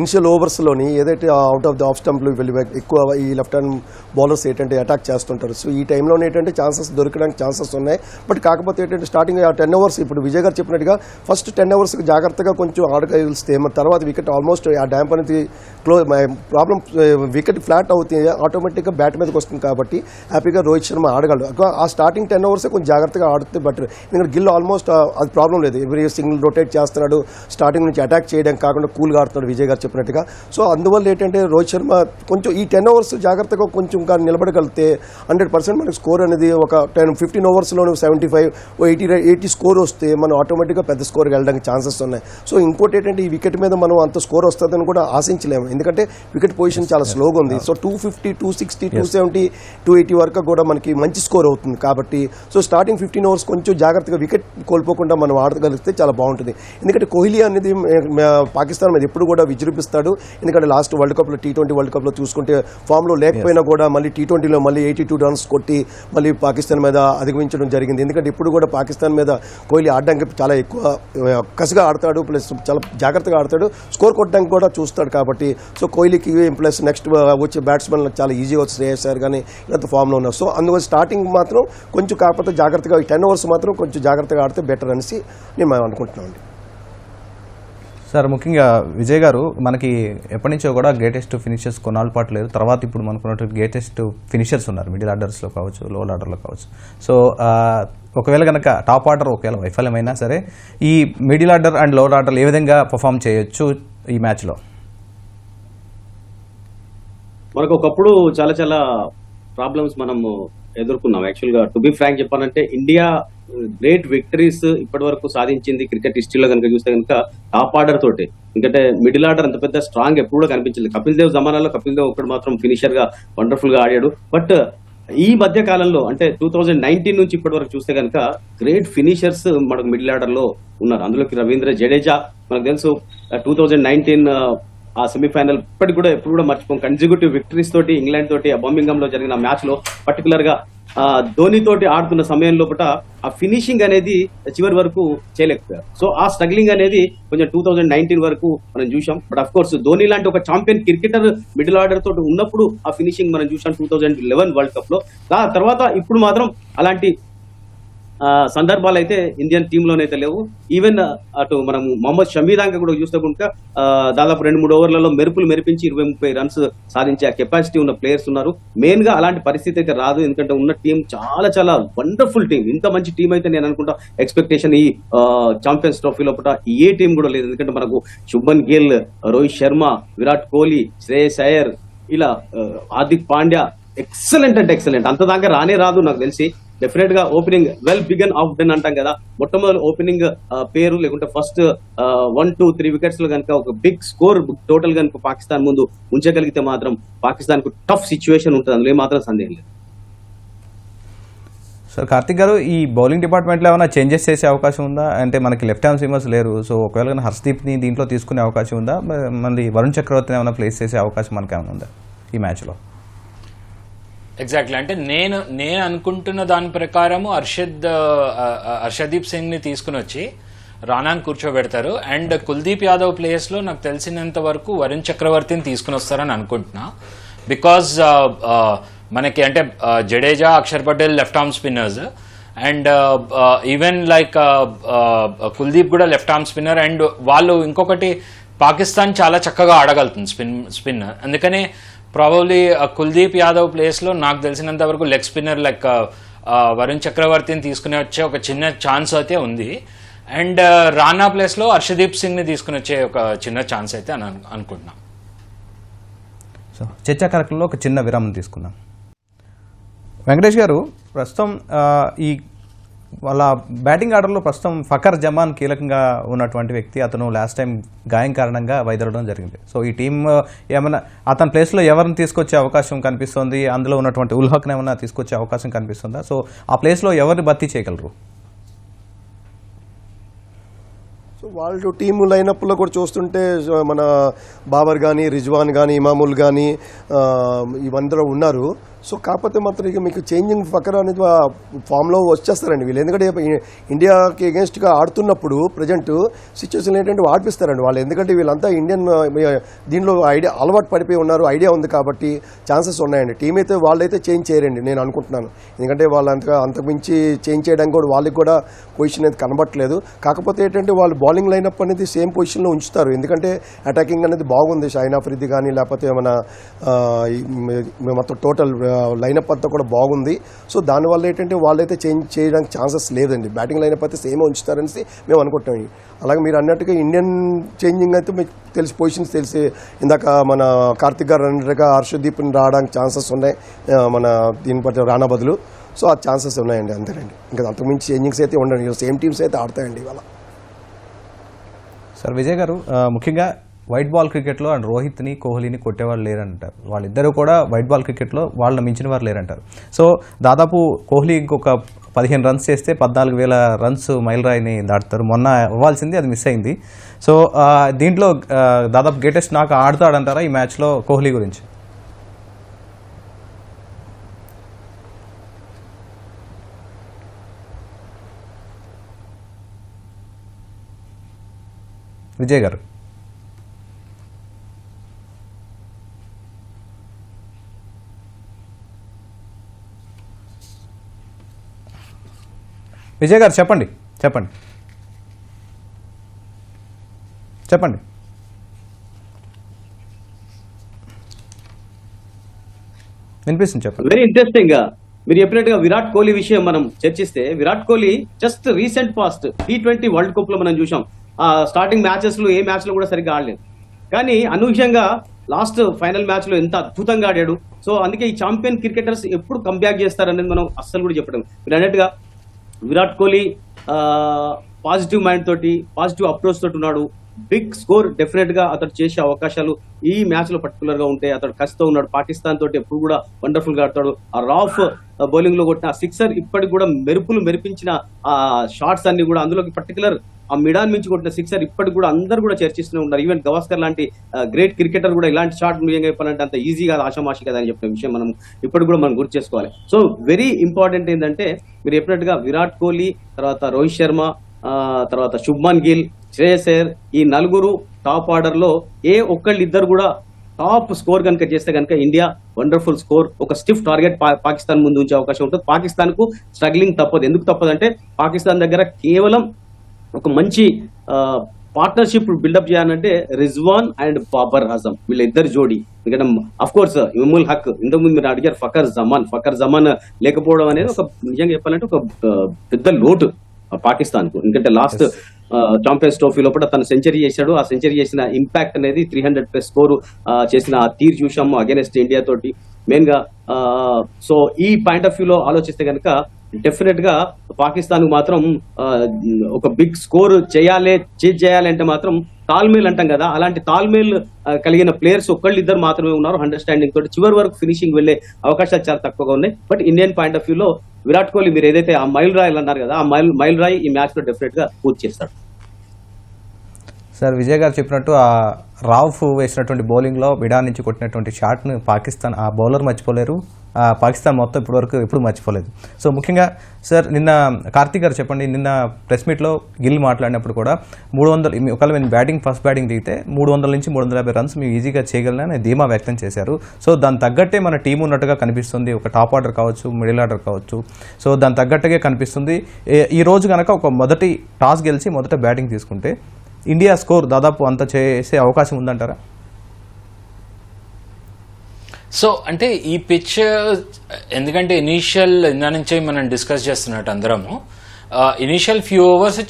ఇనిషియల్ ఓవర్స్లోని ఏదైతే అవుట్ ఆఫ్ ది ఆఫ్ స్టంప్లు వెళ్ళి ఎక్కువ ఈ లెఫ్ట్ హ్యాండ్ బౌలర్స్ ఏంటంటే అటాక్ చేస్తుంటారు. సో ఈ టైంలో ఏంటంటే ఛాన్సెస్ దొరకడానికి ఛాన్సెస్ ఉన్నాయి. బట్ కాకపోతే ఏంటంటే స్టార్టింగ్ 10 ఓవర్స్ ఇప్పుడు విజయ్ గారు చెప్పినట్టుగా ఫస్ట్ 10 ఓవర్స్కి జాగ్రత్తగా కొంచెం ఆడగలిస్తే మరి తర్వాత వికెట్ ఆల్మోస్ట్ ఆ డ్యాంప్ అనేది ప్రాబ్లం వికెట్ ఫ్లాట్ అవుతుంది, ఆటోమేటిక్గా బ్యాట్ మీదకి వస్తుంది. కాబట్టి హ్యాపీగా రోహిత్ శర్మ ఆడగలడు. ఆ స్టార్టింగ్ 10 ఓవర్స్ కొంచెం జాగ్రత్తగా ఆడితే బెటర్. ఎందుకంటే గిల్ ఆల్మోస్ట్ అది ప్రాబ్లం లేదు, ఎవరి సింగిల్ రొటేట్ చేస్తున్నాడు, స్టార్టింగ్ నుంచి అటాక్ చేయడం కాకుండా కూల్గా ఆడుతున్నాడు విజయ్ గారు చెప్పినట్టుగా. సో అందువల్ల ఏంటంటే రోహిత్ శర్మ కొంచెం ఈ 10 ఓవర్స్ జాగ్రత్తగా కొంచెం కానీ నిలబడగలిగితే 100% మనకి స్కోర్ అనేది ఒక 15 ఓవర్స్లోనే 75, 80 స్కోర్ వస్తే మనం ఆటోమేటిక్గా పెద్ద స్కోర్కి వెళ్ళడానికి ఛాన్సెస్ ఉన్నాయి. సో ఇంకోటి ఏంటంటే ఈ వికెట్ మీద మనం అంత స్కోర్ వస్తుందని కూడా ఆశించలేము, ఎందుకంటే వికెట్ పొజిషన్ చాలా స్లోగా ఉంది. సో 250, 260, 270, 280 వరకు కూడా మనకి మంచి స్కోర్ అవుతుంది. కాబట్టి సో స్టార్టింగ్ 15 ఓవర్స్ కొంచెం జాగ్రత్తగా వికెట్ కోల్పోకుండా మనం ఆడగలిగితే చాలా బాగుంటుంది. ఎందుకంటే కోహ్లీ అనేది పాకిస్తాన్ మీద ఎప్పుడు కూడా విజృంభిస్తాడు. ఎందుకంటే లాస్ట్ వరల్డ్ కప్లో T20 వరల్డ్ కప్లో చూసుకుంటే ఫామ్లో లేకపోయినా కూడా మళ్ళీ T20లో మళ్ళీ 82 రన్స్ కొట్టి మళ్ళీ పాకిస్తాన్ మీద అధిగమించడం జరిగింది. ఎందుకంటే ఇప్పుడు కూడా పాకిస్తాన్ మీద కోహ్లీ ఆడడానికి చాలా ఎక్కువ కసిగా ఆడతాడు, ప్లస్ చాలా జాగ్రత్తగా ఆడతాడు, స్కోర్ కొట్టడానికి కూడా చూస్తాడు. కాబట్టి సో కోహ్లీకి ప్లస్ నెక్స్ట్ వచ్చే బ్యాట్స్మెన్ చాలా ఈజీగా వచ్చి శ్రేయస్ అయ్యర్ కానీ ఇలాంటి ఫామ్లో ఉన్నారు. సో అందువల్ల స్టార్టింగ్ మాత్రం కొంచెం కాకపోతే జాగ్రత్తగా 10 ఓవర్స్ మాత్రం కొంచెం జాగ్రత్తగా ఆడితే బెటర్ అనేసి నేను అనుకుంటున్నాను. సార్ ముఖ్యంగా విజయ్ గారు, మనకి ఎప్పటి నుంచో కూడా గ్రేటెస్ట్ ఫినిషర్స్ కొన్నాళ్ళ పాటు లేరు, తర్వాత ఇప్పుడు మనకున్నట్టు గ్రేటెస్ట్ ఫినిషర్స్ ఉన్నారు మిడిల్ ఆర్డర్స్లో కావచ్చు, లోవర్ ఆర్డర్లో కావచ్చు. సో ఒకవేళ కనుక టాప్ ఆర్డర్ ఒకవేళ వైఫల్యమైనా సరే ఈ middle order and lower order ఏ విధంగా పర్ఫామ్ చేయొచ్చు ఈ మ్యాచ్లో? మనకు ఒకప్పుడు చాలా చాలా ప్రాబ్లమ్స్ మనము ఎదుర్కొన్నాం. యాక్చువల్గా టు బి ఫ్రాంక్ చెప్పాలంటే ఇండియా గ్రేట్ విక్టరీస్ ఇప్పటి వరకు సాధించింది క్రికెట్ హిస్టరీలో కనుక చూస్తే కనుక టాప్ ఆర్డర్ తోటి. ఎందుకంటే మిడిల్ ఆర్డర్ అంత పెద్ద స్ట్రాంగ్ ఎప్పుడు కూడా కనిపించలేదు. కపిల్ దేవ్ జమానాలో కపిల్ దేవ్ ఒకటి మాత్రం ఫినిషర్ గా వండర్ఫుల్ గా ఆడాడు. బట్ ఈ మధ్య కాలంలో అంటే 2019 నుంచి ఇప్పటి వరకు చూస్తే కనుక గ్రేట్ ఫినిషర్స్ మనకు మిడిల్ ఆర్డర్ లో ఉన్నారు. అందులోకి రవీంద్ర జడేజా మనకు తెలుసు 2019 ఆ సెమీఫైనల్ ఇప్పటికి కూడా ఎప్పుడు కూడా మర్చిపోం. కన్సిక్యూటివ్ విక్టరీస్ తోటి ఇంగ్లాండ్ తోటి బర్మింగమ్ లో జరిగిన మ్యాచ్ లో పర్టికులర్ గా ధోని తోటి ఆడుతున్న సమయం లోపల ఆ ఫినిషింగ్ అనేది చివరి వరకు చేయలేకపోయారు. సో ఆ స్ట్రగ్లింగ్ అనేది కొంచెం 2019 వరకు మనం చూసాం. బట్ అఫ్ కోర్స్ ధోని లాంటి ఒక ఛాంపియన్ క్రికెటర్ మిడిల్ ఆర్డర్ తోటి ఉన్నప్పుడు ఆ ఫినిషింగ్ మనం చూసాం 2011 వరల్డ్ కప్ లో. దాని తర్వాత ఇప్పుడు మాత్రం అలాంటి సందర్భాలు అయితే ఇండియన్ టీమ్ లోనైతే లేవు. ఈవెన్ అటు మనం మొహమ్మద్ షమీ దాకా కూడా చూస్తే కనుక దాదాపు 2-3 ఓవర్లలో మెరుపులు మెరిపించి 20-30 రన్స్ సాధించే ఆ కెపాసిటీ ఉన్న ప్లేయర్స్ ఉన్నారు. మెయిన్ గా అలాంటి పరిస్థితి అయితే రాదు, ఎందుకంటే ఉన్న టీం చాలా చాలా వండర్ఫుల్ టీం. ఇంత మంచి టీం అయితే నేను అనుకుంటా ఎక్స్పెక్టేషన్ ఈ ఛాంపియన్స్ ట్రోఫీ లోపల ఏ టీం కూడా లేదు. ఎందుకంటే మనకు శుభ్మన్ గిల్, రోహిత్ శర్మ, విరాట్ కోహ్లీ, శ్రేయస్ అయ్యర్, ఇలా హార్దిక్ పాండ్యా ఎక్సలెంట్ అంటే ఎక్సలెంట్. అంత దాకా రానే రాదు నాకు తెలిసి. డెఫినెట్ గా opening well begun half done అంటాం కదా, మొట్టమొదటి ఓపెనింగ్ పేరు లేకుంటే ఫస్ట్ 1-2-3 వికెట్స్ లో కనుక ఒక బిగ్ స్కోర్ టోటల్ కనుక పాకిస్తాన్ ముందు ఉంచగలిగితే మాత్రం పాకిస్తాన్ కు టఫ్ సిచ్యువేషన్ ఉంటుంది, అందులో మాత్రం సందేహం లేదు. సార్ కార్తిక్ గారు, ఈ బౌలింగ్ డిపార్ట్మెంట్లో ఏమైనా చేంజెస్ చేసే అవకాశం ఉందా? అంటే మనకి లెఫ్ట్ హ్యాండ్ సీమర్స్ లేరు, సో ఒకవేళ హర్షదీప్ని దీంట్లో తీసుకునే అవకాశం ఉందా? మళ్ళీ వరుణ్ చక్రవర్తిని ఏమైనా ప్లేస్ చేసే అవకాశం మనకి ఏమైనా ఉందా ఈ మ్యాచ్లో? ఎగ్జాక్ట్లీ. అంటే నేను అనుకుంటున్న దాని ప్రకారము హర్షదీప్ సింగ్ ని తీసుకుని వచ్చి రానాని కూర్చోబెడతారు. అండ్ కుల్దీప్ యాదవ్ ప్లేస్ లో నాకు తెలిసినంత వరకు వరుణ్ చక్రవర్తిని తీసుకుని వస్తారని అనుకుంటున్నా. బికాజ్ మనకి అంటే Jadeja, Axar Patel left arm spinners, and even like Kuldeep కూడా లెఫ్ట్ ఆర్మ్ స్పిన్నర్. అండ్ వాళ్ళు ఇంకొకటి, పాకిస్తాన్ చాలా చక్కగా ఆడగలుగుతుంది స్పిన్. అందుకనే ప్రాబబ్లీ కుల్దీప్ యాదవ్ ప్లేస్ లో నాకు తెలిసినంత వరకు లెగ్ స్పిన్నర్ లైక్ వరుణ్ చక్రవర్తిని తీసుకుని వచ్చే ఒక చిన్న ఛాన్స్ అయితే ఉంది. అండ్ రానా ప్లేస్ లో హర్షదీప్ సింగ్ ని తీసుకుని వచ్చే ఒక చిన్న ఛాన్స్ అయితే అనుకుంటున్నాం. సో చర్చా కార్యక్రమంలో ఒక చిన్న విరామం తీసుకుందాం. వెంకటేష్ గారు, ప్రస్తుతం ఈ వాళ్ళ బ్యాటింగ్ ఆర్డర్లో ప్రస్తుతం ఫకర్ జమాన్ కీలకంగా ఉన్నటువంటి వ్యక్తి. అతను లాస్ట్ టైం గాయం కారణంగా వైదొలగడం జరిగింది. సో ఈ టీం ఏమైనా అతని ప్లేస్లో ఎవరిని తీసుకొచ్చే అవకాశం కనిపిస్తుంది? అందులో ఉన్నటువంటి ఉల్హక్ని ఏమైనా తీసుకొచ్చే అవకాశం కనిపిస్తుందా? సో ఆ ప్లేస్లో ఎవరిని భర్తీ చేయగలరు? సో వాళ్ళు టీము లైనప్లో కూడా చూస్తుంటే మన బాబర్ కానీ, రిజ్వాన్ కానీ, ఇమాముల్ కానీ ఇవందరూ ఉన్నారు. సో కాకపోతే మాత్రం ఇక మీకు చేంజింగ్ ఫకర్ అనేది ఫామ్లో వచ్చేస్తారండి వీళ్ళు. ఎందుకంటే ఇండియాకి అగేన్స్ట్గా ఆడుతున్నప్పుడు ప్రజెంట్ సిచ్యువేషన్ ఏంటంటే ఆడిపిస్తారండి వాళ్ళు. ఎందుకంటే వీళ్ళంతా ఇండియన్ దీనిలో ఐడియా అలవాటు పడిపోయి ఉన్నారు, ఐడియా ఉంది కాబట్టి ఛాన్సెస్ ఉన్నాయండి. టీం అయితే వాళ్ళైతే చేంజ్ చేయరండి నేను అనుకుంటున్నాను. ఎందుకంటే వాళ్ళు అంతకుమించి చేంజ్ చేయడానికి కూడా వాళ్ళకి కూడా పొజిషన్ అనేది కనబట్టలేదు. కాకపోతే ఏంటంటే వాళ్ళు బౌలింగ్ లైనప్ అనేది సేమ్ పొజిషన్లో ఉంచుతారు. ఎందుకంటే అటాకింగ్ అనేది బాగుంది. షాహిన్ అఫ్రిది కానీ లేకపోతే మన మొత్తం టోటల్ లైనప్ అంతా కూడా బాగుంది. సో దానివల్ల ఏంటంటే వాళ్ళైతే చేంజ్ చేయడానికి ఛాన్సెస్ లేదండి. బ్యాటింగ్ లైనప్ అయితే సేమ్ ఉంచుతారనేసి మేము అనుకుంటాం. అలాగే మీరు అన్నట్టుగా ఇండియన్ చేంజింగ్ అయితే మీకు తెలిసి పొజిషన్స్ తెలిసి ఇందాక మన కార్తిక్ గారు అన్నట్టుగా హర్షదీప్ని రావడానికి ఛాన్సెస్ ఉన్నాయి మన దీని బట్టి రానా బదులు. సో ఆ ఛాన్సెస్ ఉన్నాయండి, అంతేనండి. ఇంకా అంతకుమించి చేంజింగ్స్ అయితే ఉండండి. సేమ్ టీమ్స్ అయితే ఆడతాయండి ఇవాళ. సార్ విజయ్ గారు, ముఖ్యంగా వైట్ బాల్ క్రికెట్లో అండ్ రోహిత్ని, కోహ్లీని కొట్టేవాళ్ళు లేరంటారు. వాళ్ళిద్దరూ కూడా వైట్ బాల్ క్రికెట్లో వాళ్ళని మించిన వారు లేరంటారు. సో దాదాపు కోహ్లీ ఇంకొక 15 రన్స్ చేస్తే 14,000 రన్స్ మైలురాయిని దాటుతారు. మొన్న అవ్వాల్సింది అది మిస్ అయింది. సో దీంట్లో దాదాపు గ్రేటెస్ట్ నాక్ ఆడతాడంటారా ఈ మ్యాచ్లో కోహ్లీ గురించి? విజయ్ గారు, విజయ్ గారు చెప్పండి. వినిపిస్తుంది, చెప్పండి. వెరీ ఇంట్రెస్టింగ్ గా మీరు చెప్పినట్టుగా విరాట్ కోహ్లీ విషయం మనం చర్చిస్తే, Virat Kohli just recent past T20 world cup లో మనం చూసాం. స్టార్టింగ్ మ్యాచెస్ లో ఏ మ్యాచ్ లో కూడా సరిగ్గా ఆడలేదు. కానీ అనూహ్యంగా లాస్ట్ ఫైనల్ మ్యాచ్ లో ఎంత అద్భుతంగా ఆడాడు. సో అందుకే ఈ ఛాంపియన్ క్రికెటర్స్ ఎప్పుడు కంబ్యాక్ చేస్తారనేది మనం అస్సలు కూడా చెప్పడం. మీరు అన్నట్టుగా విరాట్ కోహ్లీ పాజిటివ్ మైండ్ తోటి, పాజిటివ్ అప్రోచ్ తోటి ఉన్నాడు. బిగ్ స్కోర్ డెఫినెట్ గా అతడు చేసే అవకాశాలు ఈ మ్యాచ్ లో పర్టికులర్ గా ఉంటాయి. అతడు కసితో ఉన్నాడు. పాకిస్తాన్ తోటి ఎప్పుడు కూడా వండర్ఫుల్ గా ఆడతాడు. ఆ రాఫ్ బౌలింగ్ లో కొట్టిన సిక్సర్, ఇప్పటికి కూడా మెరిపించిన ఆ షాట్స్ అన్ని కూడా, అందులోకి పర్టికులర్ ఆ మిడాన్ మించి కొట్టిన సిక్సర్ ఇప్పటికి కూడా అందరూ కూడా చర్చిస్తూనే ఉన్నారు. ఈవెన్ గవాస్కర్ లాంటి గ్రేట్ క్రికెటర్ కూడా ఇలాంటి షాట్ నిజంగా చెప్పాలంటే అంత ఈజీగా ఆషామాషి కదా అని చెప్పిన విషయం మనం ఇప్పటికి కూడా మనం గుర్తు చేసుకోవాలి. సో వెరీ ఇంపార్టెంట్ ఏంటంటే మీరు చెప్పినట్టుగా విరాట్ కోహ్లీ, తర్వాత రోహిత్ శర్మ, తర్వాత శుభ్మన్ గిల్, శ్రేయస్ అయ్యర్, ఈ నలుగురు టాప్ ఆర్డర్ లో ఏ ఒక్కళ్ళిద్దరు కూడా టాప్ స్కోర్ కనుక చేస్తే కనుక ఇండియా వండర్ఫుల్ స్కోర్, ఒక స్టిఫ్ టార్గెట్ పాకిస్తాన్ ముందు ఉంచే అవకాశం ఉంటుంది. పాకిస్తాన్ కు స్ట్రగ్లింగ్ తప్పదు. ఎందుకు తప్పదంటే పాకిస్తాన్ దగ్గర కేవలం ఒక మంచి పార్ట్నర్షిప్ బిల్డప్ చేయాలంటే రిజ్వాన్ అండ్ బాబర్ ఆజం వీళ్ళ ఇద్దరు జోడీ. ఎందుకంటే అఫ్ కోర్స్ ఇమాముల్ హక్, ఇంతకుముందు మీరు అడిగారు ఫకర్ జమాన్ లేకపోవడం అనేది ఒక నిజంగా చెప్పాలంటే ఒక పెద్ద లోటు పాకిస్తాన్ కు. ఎందుకంటే లాస్ట్ ఛాంపియన్స్ ట్రోఫీ లోపల తను సెంచరీ చేశాడు. ఆ సెంచరీ చేసిన ఇంపాక్ట్ అనేది 300+ స్కోర్ చేసిన ఆ తీరు చూసాము అగైనెస్ట్ ఇండియా తోటి మెయిన్ గా. సో ఈ పాయింట్ ఆఫ్ వ్యూలో ఆలోచిస్తే కనుక డెఫినెట్ గా పాకిస్తాన్ కు మాత్రం ఒక బిగ్ స్కోర్ చేయాలి అంటే మాత్రం తాల్మేల్ అంటాం కదా, అలాంటి తాల్మేల్ కలిగిన ప్లేయర్స్ ఒక్కళ్ళిద్దరు మాత్రమే ఉన్నారు. అండర్స్టాండింగ్ తోటి చివరి వరకు ఫినిషింగ్ వెళ్లే అవకాశాలు చాలా తక్కువగా ఉన్నాయి. బట్ ఇండియన్ పాయింట్ ఆఫ్ వ్యూలో విరాట్ కోహ్లీ మీరు ఏదైతే ఆ మైల్ రాయలు అన్నారు కదా, ఆ మైల్ రాయ్ ఈ మ్యాచ్ లో డెఫినెట్ గా పూర్తి చేస్తాడు. సార్ విజయ్ గారు చెప్పినట్టు ఆ రాఫ్ వేసినటువంటి బౌలింగ్లో విడా నుంచి కొట్టినటువంటి షాట్ను పాకిస్తాన్ ఆ బౌలర్ మర్చిపోలేరు, పాకిస్తాన్ మొత్తం ఇప్పటివరకు ఎప్పుడు మర్చిపోలేదు. సో ముఖ్యంగా సార్ నిన్న కార్తీక్ గారు చెప్పండి, నిన్న ప్రెస్ మీట్లో గిల్ మాట్లాడినప్పుడు కూడా 300 ఒకవేళ మేము ఫస్ట్ బ్యాటింగ్ దిగితే 300 నుంచి 350 రన్స్ మేము ఈజీగా చేయగలనని ధీమా వ్యక్తం చేశారు. సో దాని తగ్గట్టే మన టీం ఉన్నట్టుగా కనిపిస్తుంది, ఒక టాప్ ఆర్డర్ కావచ్చు, మిడిల్ ఆర్డర్ కావచ్చు. సో దాని తగ్గట్టుగా కనిపిస్తుంది. ఈ రోజు కనుక ఒక మొదటి టాస్ గెలిచి మొదట బ్యాటింగ్ తీసుకుంటే ఇండియా స్కోర్ దాదాపు అంత చేసే అవకాశం ఉందంటారా? సో అంటే ఈ పిచ్ ఎందుకంటే ఇనీషియల్ ఇందా నుంచి మనం డిస్కస్ చేస్తున్నట్టు అందరము ఇనీషియల్ ఫ్యూ ఓవర్స్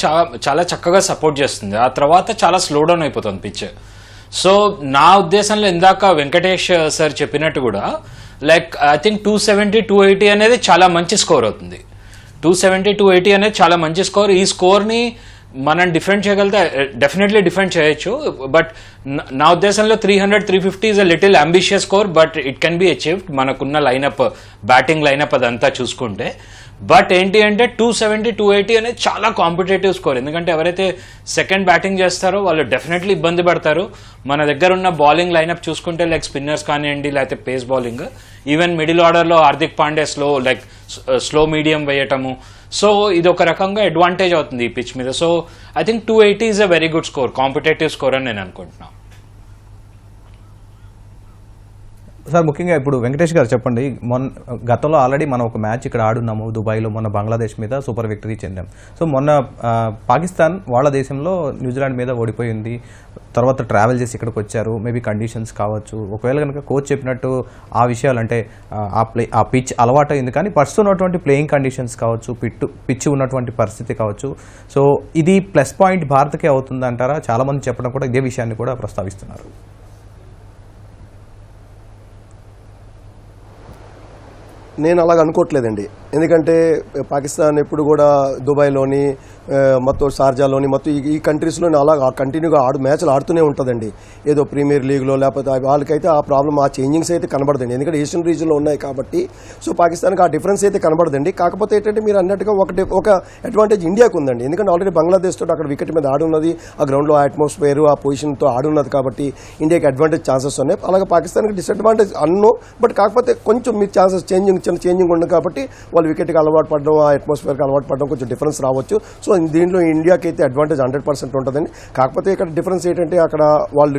చాలా చక్కగా సపోర్ట్ చేస్తుంది, ఆ తర్వాత చాలా స్లో డౌన్ అయిపోతుంది పిచ్. సో నా ఉద్దేశంలో ఇందాక వెంకటేష్ సార్ చెప్పినట్టు కూడా లైక్ ఐ థింక్ 270, 280 అనేది చాలా మంచి స్కోర్ అవుతుంది. 270, 280 అనేది చాలా మంచి స్కోర్. ఈ స్కోర్ని మనం డిఫెండ్ చేయగలిగితే డెఫినెట్లీ డిఫెండ్ చేయొచ్చు. బట్ నా ఉద్దేశంలో 300, 350 is a little ambitious score, but it can be achieved మనకున్న లైనప్, బ్యాటింగ్ లైనప్ అదంతా చూసుకుంటే. బట్ ఏంటి అంటే 270, 280 అనేది చాలా కాంపిటేటివ్ స్కోర్. ఎందుకంటే ఎవరైతే సెకండ్ బ్యాటింగ్ చేస్తారో వాళ్ళు డెఫినెట్లీ ఇబ్బంది పడతారు. మన దగ్గర ఉన్న బౌలింగ్ లైనప్ చూసుకుంటే లైక్ స్పిన్నర్స్ కానివ్వండి, లేకపోతే పేస్ బౌలింగ్, ఈవెన్ మిడిల్ ఆర్డర్లో హార్దిక్ పాండే స్లో మీడియం వేయటము. సో ఇది ఒక రకంగా అడ్వాంటేజ్ అవుతుంది ఈ పిచ్ మీద. So I think 280 is a very good score, competitive score అని నేను అనుకుంటున్నాను. సార్ ముఖ్యంగా ఇప్పుడు వెంకటేష్ గారు చెప్పండి, గతంలో ఆల్రెడీ మనం ఒక మ్యాచ్ ఇక్కడ ఆడున్నాము దుబాయ్లో, మొన్న బంగ్లాదేశ్ మీద సూపర్ విక్టరీ చెందాం. సో మొన్న పాకిస్తాన్ వాళ్ళ దేశంలో న్యూజిలాండ్ మీద ఓడిపోయింది, తర్వాత ట్రావెల్ చేసి ఇక్కడికి వచ్చారు. మేబీ కండిషన్స్ కావచ్చు, ఒకవేళ కనుక కోచ్ చెప్పినట్టు ఆ విషయాలు అంటే ఆ పిచ్ అలవాటు అయింది, కానీ ప్రస్తుతం ఉన్నటువంటి ప్లేయింగ్ కండిషన్స్ కావచ్చు, పిచ్ ఉన్నటువంటి పరిస్థితి కావచ్చు, సో ఇది ప్లస్ పాయింట్ భారత్కే అవుతుంది అంటారా? చాలామంది చెప్పడం కూడా ఇదే విషయాన్ని కూడా ప్రస్తావిస్తున్నారు. నేను అలాగ అనుకోవట్లేదండి. ఎందుకంటే పాకిస్తాన్ ఎప్పుడు కూడా దుబాయ్లోని మొత్తం షార్జాలోని మొత్తం ఈ కంట్రీస్లోని అలా కంటిన్యూగా మ్యాచ్లు ఆడుతూనే ఉంటుందండి. ఏదో ప్రీమియర్ లీగ్లో లేకపోతే వాళ్ళకైతే ఆ ప్రాబ్లం, ఆ చేంజింగ్స్ అయితే కనబడదండి. ఎందుకంటే ఏషియన్ రీజియన్లో ఉన్నాయి కాబట్టి. సో పాకిస్తాన్కి ఆ డిఫరెన్స్ అయితే కనబడదండి. కాకపోతే ఏంటంటే మీరు అన్నట్టుగా ఒక అడ్వాంటేజ్ ఇండియాకు ఉందండి. ఎందుకంటే ఆల్రెడీ బంగ్లాదేశ్ తోటి అక్కడ వికెట్ మీద ఆడున్నది, ఆ గ్రౌండ్లో అట్మాస్ఫియర్, ఆ పొజిషన్తో ఆడున్నది కాబట్టి ఇండియాకి అడ్వాంటేజ్ ఛాన్సెస్ ఉన్నాయి. అలాగే పాకిస్తాన్కి డిసడ్వాంటేజ్ అన్నో, బట్ కాకపోతే కొంచెం మీ ఛాన్సెస్ చేంజింగ్ ఉంది కాబట్టి వాళ్ళు వికెట్కి అలవాటు పడడం, ఆ అట్మాస్ఫియర్కి అలవాటు పడడం కొంచెం డిఫరెన్స్ రావచ్చు. సో దీంట్లో ఇండియాకి అయితే అడ్వాంటేజ్ 100% ఉంటుందండి. కాకపోతే ఇక్కడ డిఫరెన్స్ ఏంటంటే అక్కడ వాళ్ళు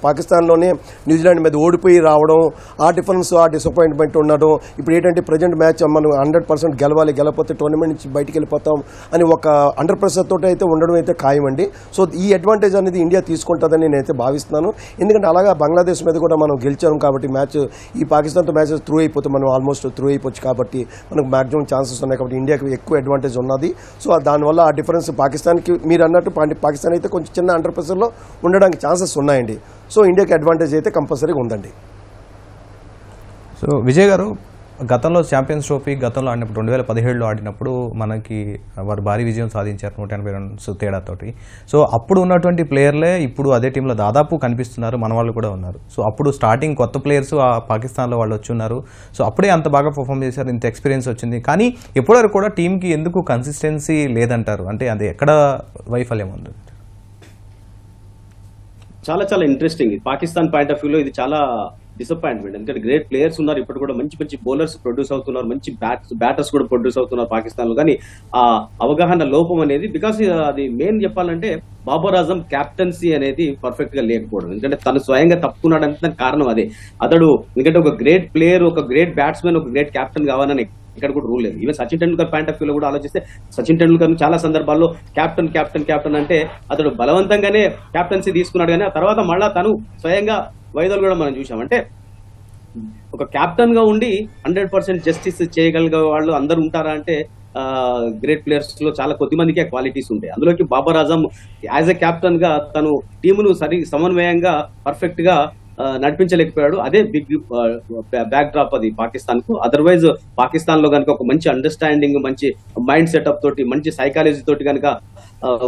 పాకిస్తాన్లోనే న్యూజిలాండ్ మీద ఓడిపోయి రావడం, ఆ డిఫరెన్స్, ఆ డిసప్పాయింట్మెంట్ ఉండడం. ఇప్పుడు ఏంటంటే ప్రజెంట్ మ్యాచ్ మనం 100% గెలకపోతే టోర్నమెంట్ నుంచి బయటికి వెళ్ళిపోతాం అని ఒక అండర్ ప్రెషర్ తోటి అయితే ఉండడం అయితే ఖాయమండి. సో ఈ అడ్వాంటేజ్ అనేది ఇండియా తీసుకుంటుందని నేనైతే భావిస్తున్నాను. ఎందుకంటే అలాగా బంగ్లాదేశ్ మీద కూడా మనం గెలిచాం కాబట్టి మ్యాచ్, ఈ పాకిస్తాన్తో మ్యాచెస్ త్రూ అయిపోతే మనం ఆల్మోస్ట్ త్రూ అయిపోవచ్చు కాబట్టి మనకు మ్యాక్సిమం ఛాన్సెస్ ఉన్నాయి కాబట్టి ఇండియాకి ఎక్కువ అడ్వాంటేజ్ ఉన్నది. సో దానివల్ల ఆ డిఫరెన్స్ పాకిస్తాన్కి మీరు అన్నట్టు పాకిస్తాన్ అయితే కొంచెం చిన్న అండర్ ప్రెషర్లో ఉండడానికి ఛాన్సెస్ ఉన్నాయండి. సో ఇండియాకి అడ్వాంటేజ్ అయితే కంపల్సరీగా ఉందండి. సో విజయ్ గారు, గతంలో ఛాంపియన్స్ ట్రోఫీ గతంలో ఆడినప్పుడు 2017లో ఆడినప్పుడు మనకి వారు భారీ విజయం సాధించారు 180 రన్స్ తేడాతోటి. సో అప్పుడు ఉన్నటువంటి ప్లేయర్లే ఇప్పుడు అదే టీంలో దాదాపు కనిపిస్తున్నారు, మన వాళ్ళు కూడా ఉన్నారు. సో అప్పుడు స్టార్టింగ్ కొత్త ప్లేయర్స్ ఆ పాకిస్తాన్లో వాళ్ళు వచ్చి ఉన్నారు. సో అప్పుడే అంత బాగా పర్ఫామ్ చేశారు, ఇంత ఎక్స్పీరియన్స్ వచ్చింది. కానీ ఎప్పటివరకు కూడా టీంకి ఎందుకు కన్సిస్టెన్సీ లేదంటారు? అంటే అది ఎక్కడ వైఫల్యం ఉంది? చాలా చాలా ఇంట్రెస్టింగ్. పాకిస్తాన్ పాయింట్ ఆఫ్ వ్యూలో ఇది చాలా డిసప్పాయింట్మెంట్. ఎందుకంటే గ్రేట్ ప్లేయర్స్ ఉన్నారు, ఇప్పుడు కూడా మంచి మంచి బౌలర్స్ ప్రొడ్యూస్ అవుతున్నారు, మంచి బ్యాటర్స్ కూడా ప్రొడ్యూస్ అవుతున్నారు పాకిస్తాన్ లో. కానీ ఆ అవగాహన లోపం అనేది, బికాస్ అది మెయిన్ చెప్పాలంటే బాబర్ ఆజం క్యాప్టెన్సీ అనేది పర్ఫెక్ట్ గా లేకపోవడం. ఎందుకంటే తను స్వయంగా తప్పుకున్నాడు అంటే దానికి కారణం అదే. అతడు ఎందుకంటే ఒక గ్రేట్ ప్లేయర్, ఒక గ్రేట్ బ్యాట్స్మెన్, ఒక గ్రేట్ క్యాప్టెన్ కావాలని ఇక్కడ కూడా రూల్ లేదు. Even Sachin Tendulkar point of వ్యూలో కూడా ఆలోచిస్తే సచిన్ టెండూల్కర్ చాలా సందర్భాల్లో క్యాప్టెన్ క్యాప్టెన్ క్యాప్టెన్ అంటే అతడు బలవంతంగానే క్యాప్టెన్సీ తీసుకున్నాడు. కానీ ఆ తర్వాత మళ్ళా తను స్వయంగా వైదొలు కూడా మనం చూసాం. అంటే ఒక కెప్టెన్ గా ఉండి 100% జస్టిస్ చేయగలిగే వాళ్ళు అందరు ఉంటారా అంటే గ్రేట్ ప్లేయర్స్ లో చాలా కొద్ది మందికి క్వాలిటీస్ ఉంటాయి. అందులోకి Babar Azam as a captain గా తను టీమును సమన్వయంగా పర్ఫెక్ట్ గా నడిపించలేకపోయాడు. అదే బిగ్ బ్యాక్ డ్రాప్ అది పాకిస్తాన్ కు. అదర్వైజ్ పాకిస్తాన్ లో కనుక ఒక మంచి అండర్స్టాండింగ్, మంచి మైండ్ సెటప్ తోటి, మంచి సైకాలజీ తోటి కనుక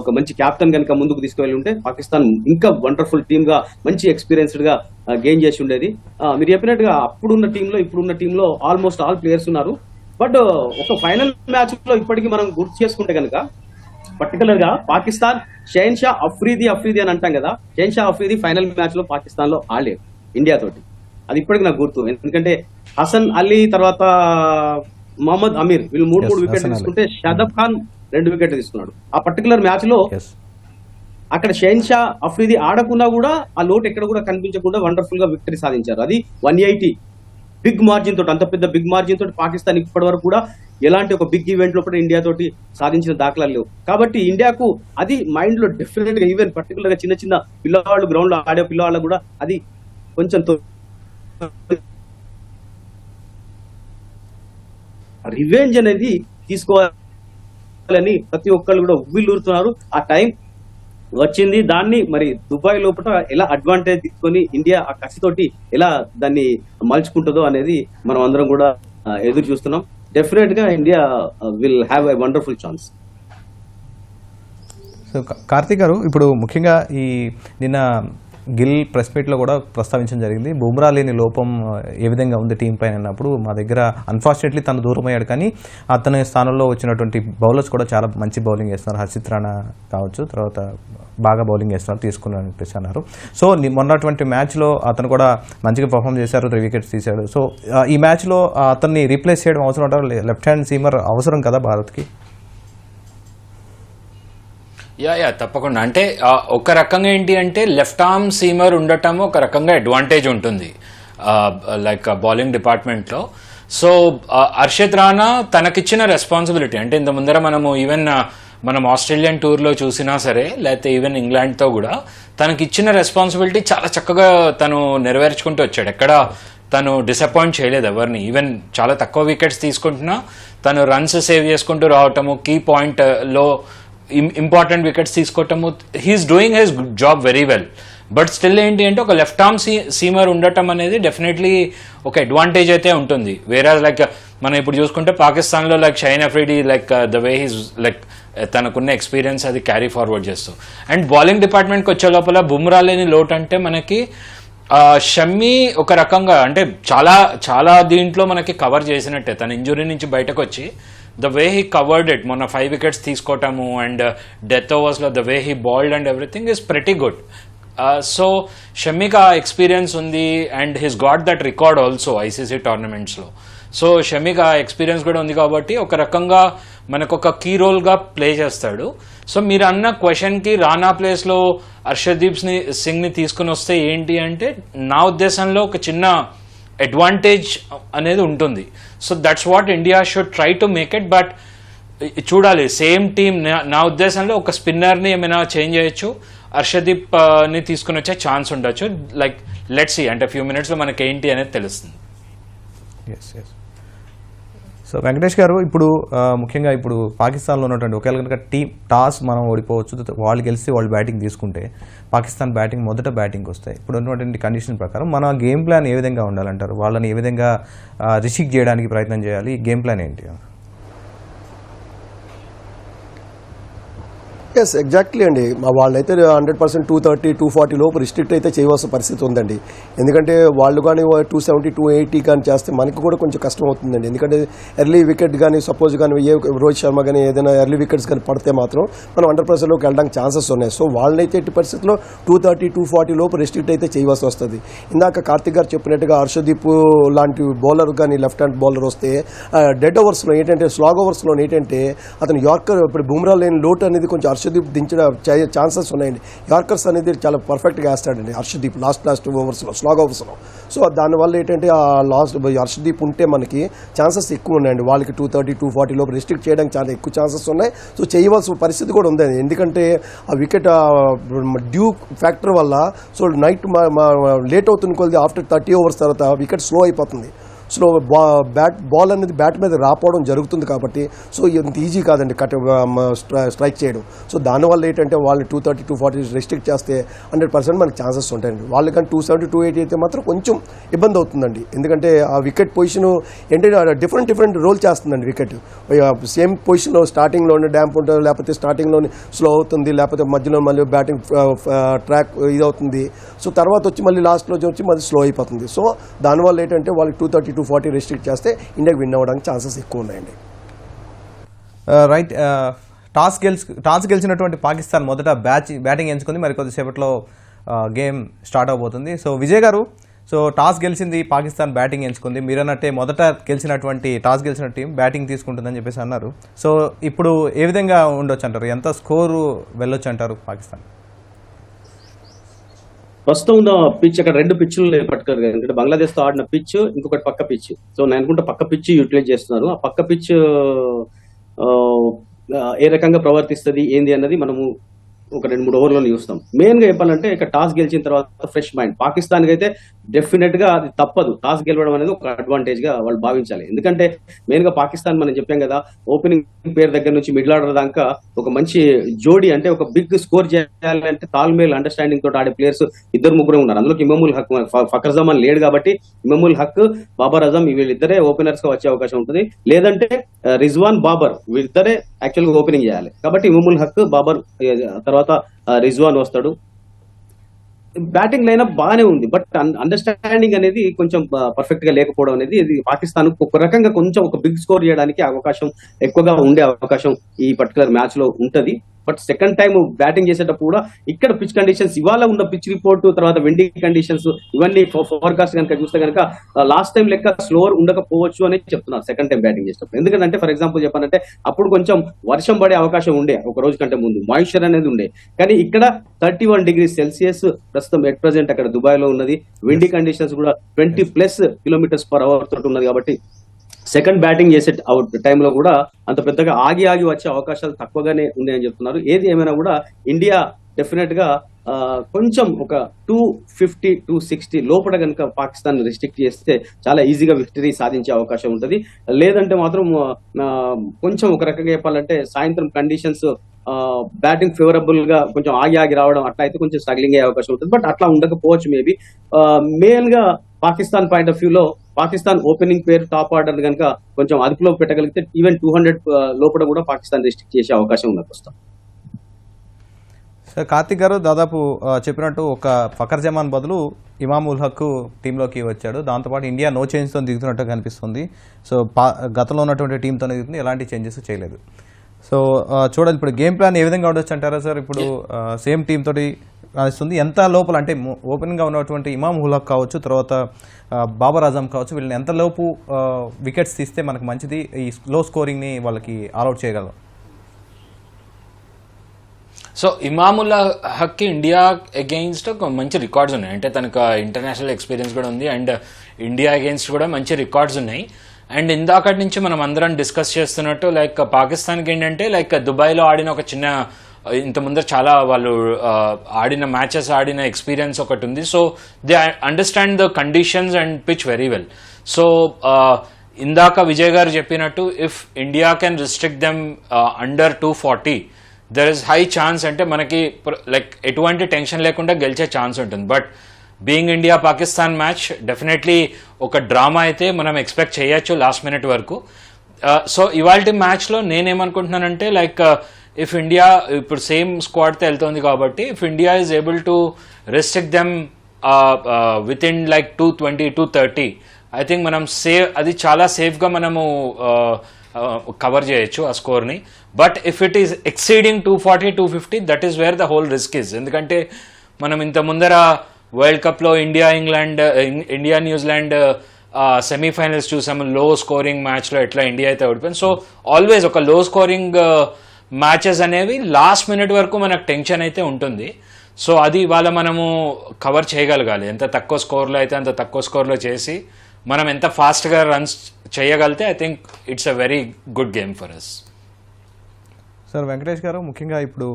ఒక మంచి క్యాప్టెన్ కనుక ముందుకు తీసుకువెళ్ళి ఉంటే పాకిస్తాన్ ఇంకా వండర్ఫుల్ టీమ్ గా, మంచి ఎక్స్పీరియన్స్డ్ గా గెయిన్ చేసి ఉండేది. మీరు చెప్పినట్టుగా అప్పుడున్న టీంలో ఇప్పుడున్న టీంలో ఆల్మోస్ట్ ఆల్ ప్లేయర్స్ ఉన్నారు. బట్ ఒక ఫైనల్ మ్యాచ్ లో ఇప్పటికీ మనం గుర్తు చేసుకుంటే కనుక పర్టికులర్ గా పాకిస్తాన్ షహన్షా అఫ్రీది అని అంటాం కదా, షహన్షా అఫ్రీది ఫైనల్ మ్యాచ్ లో పాకిస్తాన్ లో ఆడలేదు ఇండియా తోటి. అది ఇప్పటికి నాకు గుర్తు, ఎందుకంటే హసన్ అలీ తర్వాత మహమ్మద్ అమీర్ వీళ్ళు మూడు Yes, వికెట్లు హసన్ అలీ. తీసుకుంటే షాదబ్ ఖాన్ 2 వికెట్లు తీసుకున్నాడు. ఆ పర్టికులర్ మ్యాచ్ లో ఎస్ అక్కడ షహన్షా అఫ్రీది ఆడకుండా కూడా ఆ లోటు ఎక్కడ కూడా కనిపించకుండా వండర్ఫుల్ గా విక్టరీ సాధించారు. అది 180 బిగ్ మార్జిన్ తోటి, అంత పెద్ద బిగ్ మార్జిన్ తోటి పాకిస్తాన్ ఇప్పటి వరకు కూడా ఎలాంటి ఒక బిగ్ ఈవెంట్ లో కూడా ఇండియా తోటి సాధించిన దాఖలాలు లేవు. కాబట్టి ఇండియాకు అది మైండ్ లో డెఫినెట్ గా, ఈవెన్ పర్టికులర్ గా చిన్న చిన్న పిల్లవాళ్ళు గ్రౌండ్ లో ఆడే పిల్లవాళ్ళు కూడా అది కొంచెం రివెంజ్ అనేది తీసుకోవాలని ప్రతి ఒక్కళ్ళు కూడా ఉవ్విల్లూరుతున్నారు. ఆ టైం వచ్చింది. దాన్ని మరి దుబాయ్ లోపల ఎలా అడ్వాంటేజ్ తీసుకొని ఇండియా ఆ కసితోటి ఎలా దాన్ని మలుచుకుంటుందో అనేది మనం అందరం కూడా ఎదురు చూస్తున్నాం. డెఫినెట్ గా India will have a wonderful chance. So Karthik గారు, ఇప్పుడు ముఖ్యంగా ఈ నిన్న గిల్ ప్రెస్ మీట్లో కూడా ప్రస్తావించడం జరిగింది, బుమ్రా లేని లోపం ఏ విధంగా ఉంది టీం పైన అన్నప్పుడు, మా దగ్గర అన్ఫార్చునేట్లీ తను దూరం అయ్యాడు, కానీ అతని స్థానంలో వచ్చినటువంటి బౌలర్స్ కూడా చాలా మంచి బౌలింగ్ చేస్తున్నారు, హర్షిత్ రాణా కావచ్చు, తర్వాత బాగా బౌలింగ్ చేస్తున్నారు తీసుకున్నారని చెప్పేసి అన్నారు. సో మొన్నటువంటి మ్యాచ్లో అతను కూడా మంచిగా పర్ఫామ్ చేశారు, 3 వికెట్స్ తీశాడు. సో ఈ మ్యాచ్లో అతన్ని రీప్లేస్ చేయడం అవసరం అంటారు, లెఫ్ట్ హ్యాండ్ సీమర్ అవసరం కదా భారత్కి? యా తప్పకుండా. అంటే ఒక రకంగా ఏంటి అంటే లెఫ్ట్ ఆర్మ్ సీమర్ ఉండటం ఒక రకంగా అడ్వాంటేజ్ ఉంటుంది లైక్ బౌలింగ్ డిపార్ట్మెంట్లో. సో హర్షిత్ రాణా తనకిచ్చిన రెస్పాన్సిబిలిటీ, అంటే ఇంత ముందర మనము ఈవెన్ మనం ఆస్ట్రేలియన్ టూర్లో చూసినా సరే, లేకపోతే ఈవెన్ ఇంగ్లాండ్తో కూడా తనకిచ్చిన రెస్పాన్సిబిలిటీ చాలా చక్కగా తను నెరవేర్చుకుంటూ వచ్చాడు. ఎక్కడ తను డిసప్పాయింట్ చేయలేదు ఎవరిని. ఈవెన్ చాలా తక్కువ వికెట్స్ తీసుకుంటున్నా తను రన్స్ సేవ్ చేసుకుంటూ రావటము, కీ పాయింట్లో ఇంపార్టెంట్ వికెట్స్ తీసుకోవటము, he's doing his job very well. But still ఏంటి అంటే ఒక లెఫ్ట్ ఆర్మ్ సీమర్ ఉండటం అనేది డెఫినెట్లీ ఒక అడ్వాంటేజ్ అయితే ఉంటుంది. వేరే లైక్ మనం ఇప్పుడు చూసుకుంటే పాకిస్తాన్లో like Shaheen Afridi like the way he's like తనకున్న ఎక్స్పీరియన్స్ అది క్యారీ ఫార్వర్డ్ చేస్తూ. అండ్ బౌలింగ్ డిపార్ట్మెంట్కి వచ్చే లోపల బుమ్రా లేని లోటు అంటే మనకి షమ్మి ఒక రకంగా అంటే చాలా చాలా దీంట్లో మనకి కవర్ చేసినట్టే. తన ఇంజురీ నుంచి బయటకు వచ్చి the way he covered it, మొన్న 5 వికెట్స్ తీసుకోవటము అండ్ డెత్ ఓవర్స్లో the way he bowled and everything is pretty good. So షమ్మికి ఆ ఎక్స్పీరియన్స్ ఉంది and he's got that record also ICC టోర్నమెంట్స్లో. సో షమ్మికి ఆ ఎక్స్పీరియన్స్ కూడా ఉంది కాబట్టి ఒక రకంగా మనకు ఒక కీ రోల్గా ప్లే చేస్తాడు. సో మీరు అన్న క్వశ్చన్కి రాణా ప్లేస్లో హర్షదీప్ సింగ్ని తీసుకుని వస్తే ఏంటి అంటే నా ఉద్దేశంలో ఒక చిన్న అడ్వాంటేజ్ అనేది ఉంటుంది. So that's what India should try to make it. But చూడాలి, సేమ్ టీమ్ నా ఉద్దేశంలో ఒక స్పిన్నర్ని ఏమైనా చేంజ్ చేయొచ్చు, హర్షదీప్ ని తీసుకుని వచ్చే ఛాన్స్ ఉండొచ్చు. లైక్ లెట్స్ సీ, అంటే ఫ్యూ మినిట్స్లో మనకి ఏంటి అనేది తెలుస్తుంది. సో వెంకటేష్ గారు, ఇప్పుడు ముఖ్యంగా ఇప్పుడు పాకిస్తాన్లో ఉన్నటువంటి ఒకవేళ కనుక టీం టాస్ మనం ఓడిపోవచ్చు, వాళ్ళు గెలిచి వాళ్ళు బ్యాటింగ్ తీసుకుంటే పాకిస్తాన్ మొదట బ్యాటింగ్ వస్తాయి. ఇప్పుడు ఉన్నటువంటి కండిషన్ ప్రకారం మన గేమ్ ప్లాన్ ఏ విధంగా ఉండాలంటారు? వాళ్ళని ఏ విధంగా రిస్ట్రిక్ట్ చేయడానికి ప్రయత్నం చేయాలి? గేమ్ ప్లాన్ ఏంటి? ఎస్ ఎగ్జాక్ట్లీ అండి. మా వాళ్ళైతే 100% 230, 240 లోపు రిస్ట్రిక్ట్ అయితే చేయవలసిన పరిస్థితి ఉందండి. ఎందుకంటే వాళ్ళు కానీ 270, 280 కానీ చేస్తే మనకి కూడా కొంచెం కష్టం అవుతుందండి. ఎందుకంటే ఎర్లీ వికెట్ కానీ సపోజ్ కానీ రోహిత్ శర్మ కానీ ఏదైనా ఎర్లీ వికెట్స్ కానీ పడితే మాత్రం మనం 100%లోకి వెళ్ళడానికి ఛాన్సెస్ ఉన్నాయి. సో వాళ్ళనైతే ఎట్టి పరిస్థితుల్లో 230, 240 లోపు రిస్ట్రిక్ట్ అయితే చేయవలసి వస్తుంది. ఇందాక కార్తిక్ గారు చెప్పినట్టుగా హర్షదీప్ లాంటి బౌలర్ కానీ లెఫ్ట్ హ్యాండ్ బౌలర్ వస్తే డెడ్ ఓవర్స్లో ఏంటంటే స్లాగ్ ఓవర్స్లో ఏంటంటే అతను యార్కర్ ఇప్పుడు బుమ్రా లేని లోటు అనేది కొంచెం హర్షదీప్ దించడం ఛాన్సెస్ ఉన్నాయండి. యార్కర్స్ అనేది చాలా పర్ఫెక్ట్గా వేస్తాడండి హర్షదీప్ లాస్ట్ ఓవర్స్లో, స్లాగ్ ఓవర్స్లో. సో దానివల్ల ఏంటంటే ఆ లాస్ట్ హర్షదీప్ ఉంటే మనకి ఛాన్సెస్ ఎక్కువ ఉన్నాయండి. వాళ్ళకి 230, 240 లోపు రిస్ట్రిక్ట్ చేయడానికి చాలా ఎక్కువ ఛాన్సెస్ ఉన్నాయి. సో చేయవలసిన పరిస్థితి కూడా ఉంది. ఎందుకంటే ఆ వికెట్ డ్యూ ఫ్యాక్టర్ వల్ల సో నైట్ లేట్ అవుతుంది కొద్ది ఆఫ్టర్ 30 ఓవర్స్ తర్వాత వికెట్ స్లో అయిపోతుంది. స్లో బాల్ అనేది బ్యాట్ మీద రాపోవడం జరుగుతుంది కాబట్టి సో ఇంత ఈజీ కాదండి స్ట్రైక్ చేయడం. సో దానివల్ల ఏంటంటే వాళ్ళు 230, 240 రెస్ట్రిక్ట్ చేస్తే 100% మనకి ఛాన్సెస్ ఉంటాయండి. వాళ్ళు కానీ 270, 280 అయితే మాత్రం కొంచెం ఇబ్బంది అవుతుందండి. ఎందుకంటే ఆ వికెట్ పొజిషన్ ఏంటంటే డిఫరెంట్ రోల్ చేస్తుందండి. వికెట్ సేమ్ పొజిషన్లో స్టార్టింగ్లోనే డ్యాంప్ ఉంటుంది, లేకపోతే స్టార్టింగ్లోనే స్లో అవుతుంది, లేకపోతే మధ్యలో మళ్ళీ బ్యాటింగ్ ట్రాక్ ఇదవుతుంది. సో తర్వాత వచ్చి మళ్ళీ లాస్ట్లో వచ్చి మళ్ళీ స్లో అయిపోతుంది. సో దానివల్ల ఏంటంటే వాళ్ళకి 230, 240 రెస్ట్రిక్ట్ చేస్తే ఇండియాకి విన్ అవ్వడానికి ఛాన్సెస్ ఎక్కువ ఉన్నాయండి. రైట్, టాస్ గెలిచినటువంటి పాకిస్తాన్ మొదట బ్యాటింగ్ ఎంచుకుంది. మరి కొద్దిసేపట్లో గేమ్ స్టార్ట్ అవబోతుంది. సో విజయ్ గారు, సో టాస్ గెలిచింది పాకిస్తాన్, బ్యాటింగ్ ఎంచుకుంది. మీరన్నట్టే మొదట టాస్ గెలిచిన టీం బ్యాటింగ్ తీసుకుంటుందని చెప్పేసి అన్నారు. సో ఇప్పుడు ఏ విధంగా ఉండొచ్చు అంటారు? ఎంత స్కోరు వెళ్ళొచ్చు అంటారు పాకిస్తాన్? ప్రస్తుతం ఉన్న పిచ్ అక్కడ 2 పిచ్లు పట్టుకోరు, ఎందుకంటే బంగ్లాదేశ్ తో ఆడిన పిచ్, ఇంకొకటి పక్క పిచ్. సో నేను అనుకుంటా పక్క పిచ్ యూటిలైజ్ చేస్తున్నారు. ఆ పక్క పిచ్ ఏ రకంగా ప్రవర్తిస్తుంది ఏంది అన్నది మనము ఒక 2-3 ఓవర్లలో చూస్తాం. మెయిన్ గా చెప్పాలంటే ఇక టాస్ గెలిచిన తర్వాత ఫ్రెష్ మైండ్ పాకిస్తాన్ కి అయితే డెఫినెట్ గా అది తప్పదు. టాస్ గెలవడం అనేది ఒక అడ్వాంటేజ్ గా వాళ్ళు భావించాలి. ఎందుకంటే మెయిన్ గా పాకిస్తాన్ మనం చెప్పాం కదా, ఓపెనింగ్ పేరు దగ్గర నుంచి మిడిల్ ఆర్డర్ దాకా ఒక మంచి జోడీ, అంటే ఒక బిగ్ స్కోర్ చేయాలంటే తాల్మేల్ అండర్స్టాండింగ్ తోటి ఆడే ప్లేయర్స్ 2-3 ఉన్నారు. అందులో ఇమాముల్ హక్, ఫఖర్ జమాన్ లేడు కాబట్టి ఇమాముల్ హక్, బాబర్ అజం వీళ్ళిద్దరే ఓపెనర్స్ గా వచ్చే అవకాశం ఉంటుంది. లేదంటే రిజ్వాన్, బాబర్ వీళ్ళిద్దరే యాక్చువల్ గా ఓపెనింగ్ చేయాలి. కాబట్టి ఇమాముల్ హక్, బాబర్ తర్వాత రిజ్వాన్ వస్తాడు. బ్యాటింగ్ లైనప్ బాగానే ఉంది, బట్ అండర్స్టాండింగ్ అనేది కొంచెం పర్ఫెక్ట్ గా లేకపోవడం అనేది ఇది పాకిస్తాన్ ఒక రకంగా కొంచెం ఒక బిగ్ స్కోర్ చేయడానికి అవకాశం ఎక్కువగా ఉండే అవకాశం ఈ పర్టికులర్ మ్యాచ్ లో ఉంటది. బట్ సెకండ్ టైం బ్యాటింగ్ చేసేటప్పుడు కూడా ఇక్కడ పిచ్ కండిషన్స్, ఇవాళ ఉన్న పిచ్ రిపోర్ట్, తర్వాత విండీ కండిషన్స్, ఇవన్నీ ఫోర్కాస్ట్ కనుక చూస్తే కనుక లాస్ట్ టైం లెక్క స్లోవర్ ఉండకపోవచ్చు అని చెప్తున్నారు సెకండ్ టైం బ్యాటింగ్ చేసేటప్పుడు. ఎందుకంటే ఫర్ ఎగ్జాంపుల్ చెప్పాలంటే అప్పుడు కొంచెం వర్షం పడే అవకాశం ఉండే, ఒక రోజు కంటే ముందు మాయిశ్చర్ అనేది ఉండే. కానీ ఇక్కడ 31 degrees Celsius ప్రస్తుతం ఎట్ ప్రెసెంట్ అక్కడ దుబాయ్ లో ఉన్నది. విండీ కండిషన్స్ కూడా 20+ km/h తోటి ఉన్నది. కాబట్టి సెకండ్ బ్యాటింగ్ చేసే టైంలో కూడా అంత పెద్దగా ఆగి వచ్చే అవకాశాలు తక్కువగానే ఉన్నాయని చెప్తున్నారు. ఏది ఏమైనా కూడా ఇండియా డెఫినెట్ గా కొంచెం ఒక 250-260 లోపల కనుక పాకిస్తాన్ రిస్ట్రిక్ట్ చేస్తే చాలా ఈజీగా విక్టరీ సాధించే అవకాశం ఉంటుంది. లేదంటే మాత్రం కొంచెం ఒక రకంగా చెప్పాలంటే సాయంత్రం కండిషన్స్ బ్యాటింగ్ ఫేవరబుల్ గా కొంచెం ఆగి రావడం అట్లా అయితే కొంచెం స్ట్రగ్లింగ్ అయ్యే అవకాశం ఉంటుంది. బట్ అట్లా ఉండకపోవచ్చు మేబీ. మెయిన్ గా పాకిస్తాన్ పాయింట్ ఆఫ్ వ్యూలో పాకిస్తాన్ ఓపెనింగ్ పేరు టాప్ ఆర్డర్ కనుక కొంచెం అదుపులో పెట్టగలిగితే ఈవెన్ 200 లోపల కూడా పాకిస్తాన్ రిస్ట్రిక్ట్ చేసే అవకాశం ఉంది ప్రస్తుతం. సార్ కార్తిక్ గారు, దాదాపు చెప్పినట్టు ఒక ఫఖర్ జమాన్ బదులు ఇమాముల్ హక్ టీంలోకి వచ్చాడు. దాంతోపాటు ఇండియా నో చేంజ్తో దిగుతున్నట్టు కనిపిస్తుంది. సో గతంలో ఉన్నటువంటి టీంతో దిగుతుంది, ఎలాంటి చేంజెస్ చేయలేదు. సో చూడాలి ఇప్పుడు గేమ్ ప్లాన్ ఏ విధంగా ఉండొచ్చు అంటారా సార్? ఇప్పుడు సేమ్ టీం తోటి అనిస్తుంది. ఎంత లోపల అంటే ఓపెన్గా ఉన్నటువంటి ఇమామ్ ఉల్ హక్ కావచ్చు, తర్వాత బాబర్ అజం కావచ్చు, వీళ్ళని ఎంత లోపు వికెట్స్ తీస్తే మనకు మంచిది, ఈ లో స్కోరింగ్ని వాళ్ళకి ఆల్అౌట్ చేయగలం? సో ఇమాముల్లా హక్కి ఇండియా అగెయిన్స్ట్ మంచి రికార్డ్స్ ఉన్నాయి. అంటే తనకు ఇంటర్నేషనల్ ఎక్స్పీరియన్స్ కూడా ఉంది అండ్ ఇండియా అగెయిన్స్ట్ కూడా మంచి రికార్డ్స్ ఉన్నాయి. అండ్ ఇందాకటి నుంచి మనం అందరం డిస్కస్ చేస్తున్నట్టు లైక్ పాకిస్తాన్కి ఏంటంటే లైక్ దుబాయ్లో ఆడిన ఒక చిన్న, ఇంత ముందర చాలా వాళ్ళు ఆడిన మ్యాచెస్ ఆడిన ఎక్స్పీరియన్స్ ఒకటి ఉంది. So they understand the conditions and pitch very well. So ఇందాక విజయ్ గారు చెప్పినట్టు if India can restrict them under 240 there is high chance, అంటే మనకి లైక్ ఎటువంటి టెన్షన్ లేకుండా గెలిచే ఛాన్స్ ఉంటుంది. But being India Pakistan match definitely ఒక డ్రామా అయితే మనం ఎక్స్పెక్ట్ చేయొచ్చు లాస్ట్ మినిట్ వరకు. సో ఇవాల్టి మ్యాచ్లో నేనేమనుకుంటున్నానంటే లైక్ ఇఫ్ ఇండియా ఇప్పుడు సేమ్ స్క్వాడ్తో వెళ్తుంది కాబట్టి if India is able to restrict them with in like 220-230 I think మనం అది చాలా సేఫ్గా మనము కవర్ చేయొచ్చు ఆ స్కోర్ని. But if it is exceeding 240-250 that is where the whole risk is. ఎందుకంటే మనం ఇంత ముందర వరల్డ్ కప్లో ఇండియా న్యూజిలాండ్ సెమీఫైనల్స్ చూసాము, లో స్కోరింగ్ మ్యాచ్లో ఎట్లా ఇండియా అయితే ఓడిపోయింది. సో ఆల్వేస్ ఒక లో స్కోరింగ్ మ్యాచెస్ అనేవి లాస్ట్ మినిట్ వరకు మనకు టెన్షన్ అయితే ఉంటుంది. సో అది ఇవాళ మనము కవర్ చేయగలగాలి. ఎంత తక్కువ స్కోర్లో అయితే అంత తక్కువ స్కోర్లో చేసి మనం ఎంత ఫాస్ట్గా రన్స్ చేయగలితే I think it's a very good game for us. Sir Venkatesh garu, ముఖ్యంగా ఇప్పుడు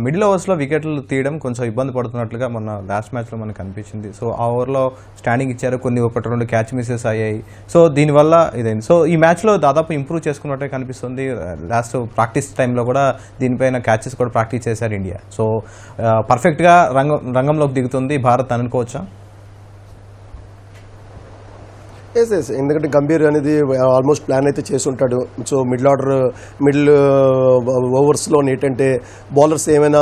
మిడిల్ ఓవర్స్లో వికెట్లు తీయడం కొంచెం ఇబ్బంది పడుతున్నట్లుగా మొన్న లాస్ట్ మ్యాచ్లో మనకు అనిపించింది. సో ఆ ఓవర్లో స్టాండింగ్ ఇచ్చారు, కొన్ని 1-2 క్యాచ్ మిస్సెస్ అయ్యాయి. సో దీనివల్ల ఇదైంది. సో ఈ మ్యాచ్లో దాదాపు ఇంప్రూవ్ చేసుకున్నట్టే కనిపిస్తుంది. లాస్ట్ ప్రాక్టీస్ టైంలో కూడా దీనిపైన క్యాచెస్ కూడా ప్రాక్టీస్ చేశారు ఇండియా. సో పర్ఫెక్ట్గా రంగంలోకి దిగుతుంది భారత్ అనుకోవచ్చా? ఎస్, ఎందుకంటే గంభీర్ అనేది ఆల్మోస్ట్ ప్లాన్ అయితే చేసి ఉంటాడు. సో మిడిల్ ఓవర్స్లో ఏంటంటే బౌలర్స్ ఏమైనా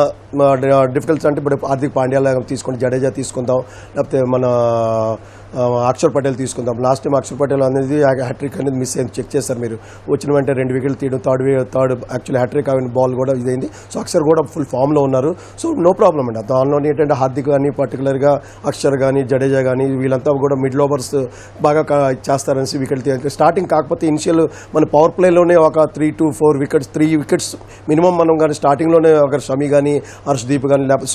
డిఫికల్ట్స్ అంటే ఇప్పుడు హార్దిక్ పాండ్యా తీసుకోండి, జడేజా తీసుకుందాం, లేకపోతే మన అక్షర్ పటేల్ తీసుకుందాం. లాస్ట్ టైం అక్షర్ పటేల్ అనేది హ్యాట్రిక్ అనేది మిస్ అయింది, చెక్ చేస్తారు మీరు. వచ్చిన వెంటనే 2 వికెట్లు తీయడం, థర్డ్ యాక్చువల్లీ హ్యాట్రిక్ అయిన బాల్ కూడా ఇదైంది. సో అక్షర్ కూడా ఫుల్ ఫామ్లో ఉన్నారు. సో నో ప్రాబ్లం అండి. దానిలో ఏంటంటే హార్దిక్ కానీ, పర్టికులర్గా అక్షర్ కానీ, జడేజా కానీ వీళ్ళంతా కూడా మిడిల్ ఓవర్స్ బాగా చేస్తారనేసి వికెట్ తీయాలి. స్టార్టింగ్ కాకపోతే ఇనిషియల్ మన పవర్ ప్లేలోనే ఒక 3 to 4 వికెట్స్, 3 వికెట్స్ మినిమం మనం కానీ స్టార్టింగ్లోనే ఒక షమి కానీ, హర్షదీప్ కానీ, లేకపోతే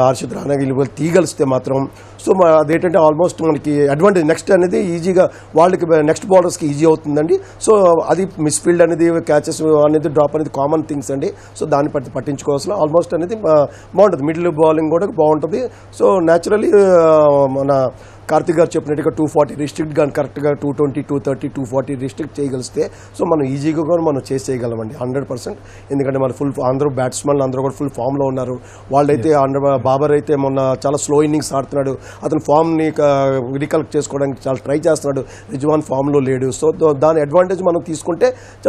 హర్షిత్ రాణా వీళ్ళు తీయగలిస్తే మాత్రం సో అదేంటంటే ఆల్మోస్ట్ మనకి అడ్వాంటేజ్ నెక్స్ట్ అనేది ఈజీగా వాళ్ళకి నెక్స్ట్ బౌలర్స్కి ఈజీ అవుతుందండి. సో అది మిస్ఫీల్డ్ అనేది, క్యాచెస్ అనేది, డ్రాప్ అనేది కామన్ థింగ్స్ అండి. సో దాన్ని పట్టించుకోవాల్సిన ఆల్మోస్ట్ అనేది బాగుంటుంది. మిడిల్ బౌలింగ్ కూడా బాగుంటుంది. సో న్యాచురలీ మన కార్తిక్ గారు చెప్పినట్టుగా 240 రిస్ట్రిక్ట్ కానీ కరెక్ట్గా 220, 230, 240 రిస్ట్రిక్ట్ చేయగలిస్తే సో మనం ఈజీగా కూడా మనం చేయగలమండి 100%. ఎందుకంటే మన ఫుల్ అందరూ బ్యాట్స్మెన్లు అందరూ కూడా ఫుల్ ఫామ్లో ఉన్నారు. వాళ్ళైతే బాబర్ అయితే మొన్న చాలా స్లో ఇన్నింగ్స్ ఆడుతున్నాడు. అతను ఫామ్ని రీకలెక్ట్ చేసుకోవడానికి చాలా ట్రై చేస్తున్నాడు. రిజ్వాన్ ఫామ్లో లేడు. సో దాని అడ్వాంటేజ్ మనం తీసుకుంటే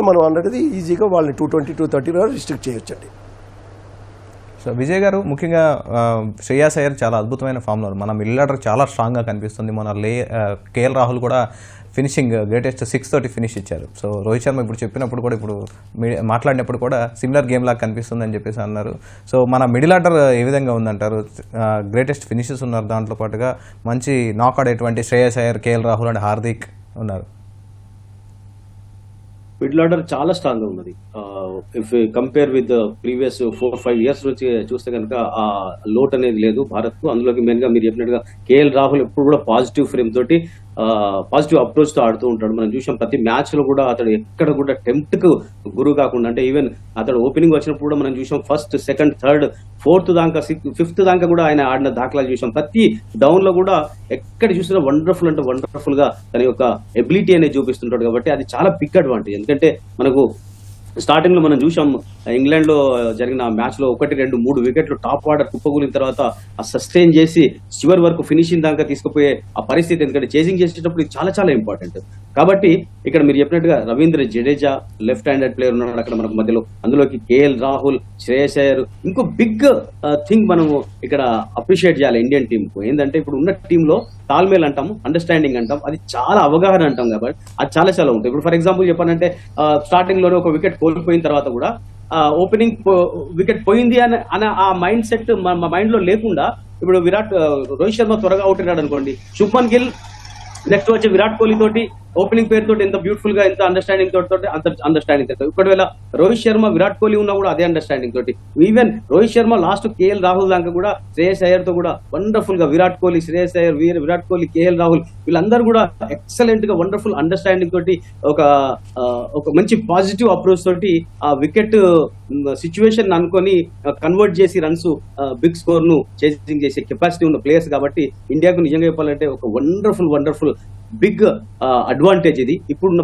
మనం అనేది ఈజీగా వాళ్ళని 220, 230 రిస్ట్రిక్ట్ చేయొచ్చండి. సో విజయ్ గారు, ముఖ్యంగా శ్రేయాస్ అయ్యర్ చాలా అద్భుతమైన ఫామ్లో మన మిడిల్ ఆర్డర్ చాలా స్ట్రాంగ్గా కనిపిస్తుంది. మన కేఎల్ రాహుల్ కూడా ఫినిషింగ్ గ్రేటెస్ట్ 6 తోటి ఫినిష్ ఇచ్చారు. సో రోహిత్ శర్మ ఇప్పుడు చెప్పినప్పుడు కూడా, ఇప్పుడు మాట్లాడినప్పుడు కూడా సిమిలర్ గేమ్ లాగా కనిపిస్తుంది అని చెప్పేసి అన్నారు. సో మన మిడిల్ ఆర్డర్ ఏ విధంగా ఉందంటారు? గ్రేటెస్ట్ ఫినిషెస్ ఉన్నారు, దాంట్లో పాటుగా మంచి నాక్ ఆడేటువంటి శ్రేయాస్ అయ్యర్, కేఎల్ రాహుల్ అండ్ హార్దిక్ ఉన్నారు. మిడిల్ ఆర్డర్ చాలా స్ట్రాంగ్ గా ఉన్నది. If compare with previous 4-5 years నుంచి చూస్తే కనుక ఆ లోట్ అనేది లేదు భారత్ కు. అందులోకి మెయిన్ గా మీరు చెప్పినట్టుగా కేఎల్ రాహుల్ ఎప్పుడు కూడా పాజిటివ్ ఫ్రేమ్ తోటి, పాజిటివ్ అప్రోచ్ తో ఆడుతూ ఉంటాడు. మనం చూసాం ప్రతి మ్యాచ్ లో కూడా అతడు ఎక్కడ కూడా టెంప్ట్ కు గురువు కాకుండా, అంటే ఈవెన్ అతడు ఓపెనింగ్ వచ్చినప్పుడు కూడా మనం చూసాం 1st, 2nd, 3rd, 4th దాకా 5th దాకా కూడా ఆయన ఆడిన దాఖలాలు చూసాం. ప్రతి డౌన్ లో కూడా ఎక్కడ చూసినా వండర్ఫుల్ అంటే వండర్ఫుల్ గా తన యొక్క ఎబిలిటీ అనేది చూపిస్తుంటాడు. కాబట్టి అది చాలా బిగ్ అడ్వాంటేజ్. ఎందుకంటే మనకు స్టార్టింగ్ లో మనం చూసాం ఇంగ్లాండ్ లో జరిగిన మ్యాచ్ లో 1, 2, 3 వికెట్లు టాప్ ఆర్డర్ కుప్పకూలిన తర్వాత ఆ సస్టైన్ చేసి చివరి వరకు ఫినిషింగ్ దాకా తీసుకుపోయే ఆ పరిస్థితి, ఎందుకంటే చేసింగ్ చేసేటప్పుడు చాలా చాలా ఇంపార్టెంట్. కాబట్టి ఇక్కడ మీరు చెప్పినట్టుగా Ravindra Jadeja left handed player ఉన్నాడు అక్కడ మనకు మధ్యలో. అందులోకి కేఎల్ రాహుల్, శ్రేయస్ అయ్యర్. ఇంకో బిగ్ థింగ్ మనము ఇక్కడ అప్రిషియేట్ చేయాలి ఇండియన్ టీమ్ కు. ఏంటంటే ఇప్పుడు ఉన్న టీమ్ లో తాల్మేల్ అంటాము, అండర్స్టాండింగ్ అంటాం, అది చాలా అవగాహన అంటాం కాబట్టి అది చాలా చాలా ఉంటుంది. ఇప్పుడు ఫర్ ఎగ్జాంపుల్ చెప్పానంటే స్టార్టింగ్ లోనే ఒక వికెట్ కోల్పోయిన తర్వాత కూడా ఓపెనింగ్ వికెట్ పోయింది అని ఆ మైండ్ సెట్ మా మైండ్ లో లేకుండా, ఇప్పుడు రోహిత్ శర్మ త్వరగా అవుట్ అయ్యాడు అనుకోండి, శుభ్మన్ గిల్ నెక్స్ట్ వచ్చే విరాట్ కోహ్లీ తోటి ఓపెనింగ్ పేరు తోటి ఎంత బ్యూటిఫుల్ గా, ఎంత అండర్స్టాండింగ్ తోటి అంత అండర్స్టాండింగ్ తోటి. ఒకవేళ రోహిత్ శర్మ విరాట్ కోహ్లీ ఉన్నా కూడా అదే అండర్స్టాండింగ్ తోటి. Even Rohit Sharma last KL Rahul దాకా కూడా శ్రేయస్ అయ్యర్ తో కూడా వండర్ఫుల్ గా, విరాట్ కోహ్లీ, శ్రేయస్ అయ్యర్, విరాట్ కోహ్లీ, కేఎల్ రాహుల్ వీళ్ళందరూ కూడా ఎక్సలెంట్ గా వండర్ఫుల్ అండర్స్టాండింగ్ తోటి ఒక మంచి పాజిటివ్ అప్రోచ్ తోటి ఆ వికెట్ సిచ్యువేషన్ అనుకొని కన్వర్ట్ చేసి రన్స్, బిగ్ స్కోర్ ను చేసింగ్ చేసే కెపాసిటీ ఉన్న ప్లేయర్స్. కాబట్టి ఇండియాకు నిజంగా చెప్పాలంటే ఒక వండర్ఫుల్ బిగ్ అడ్వాంటేజ్ ఇది ఇప్పుడున్న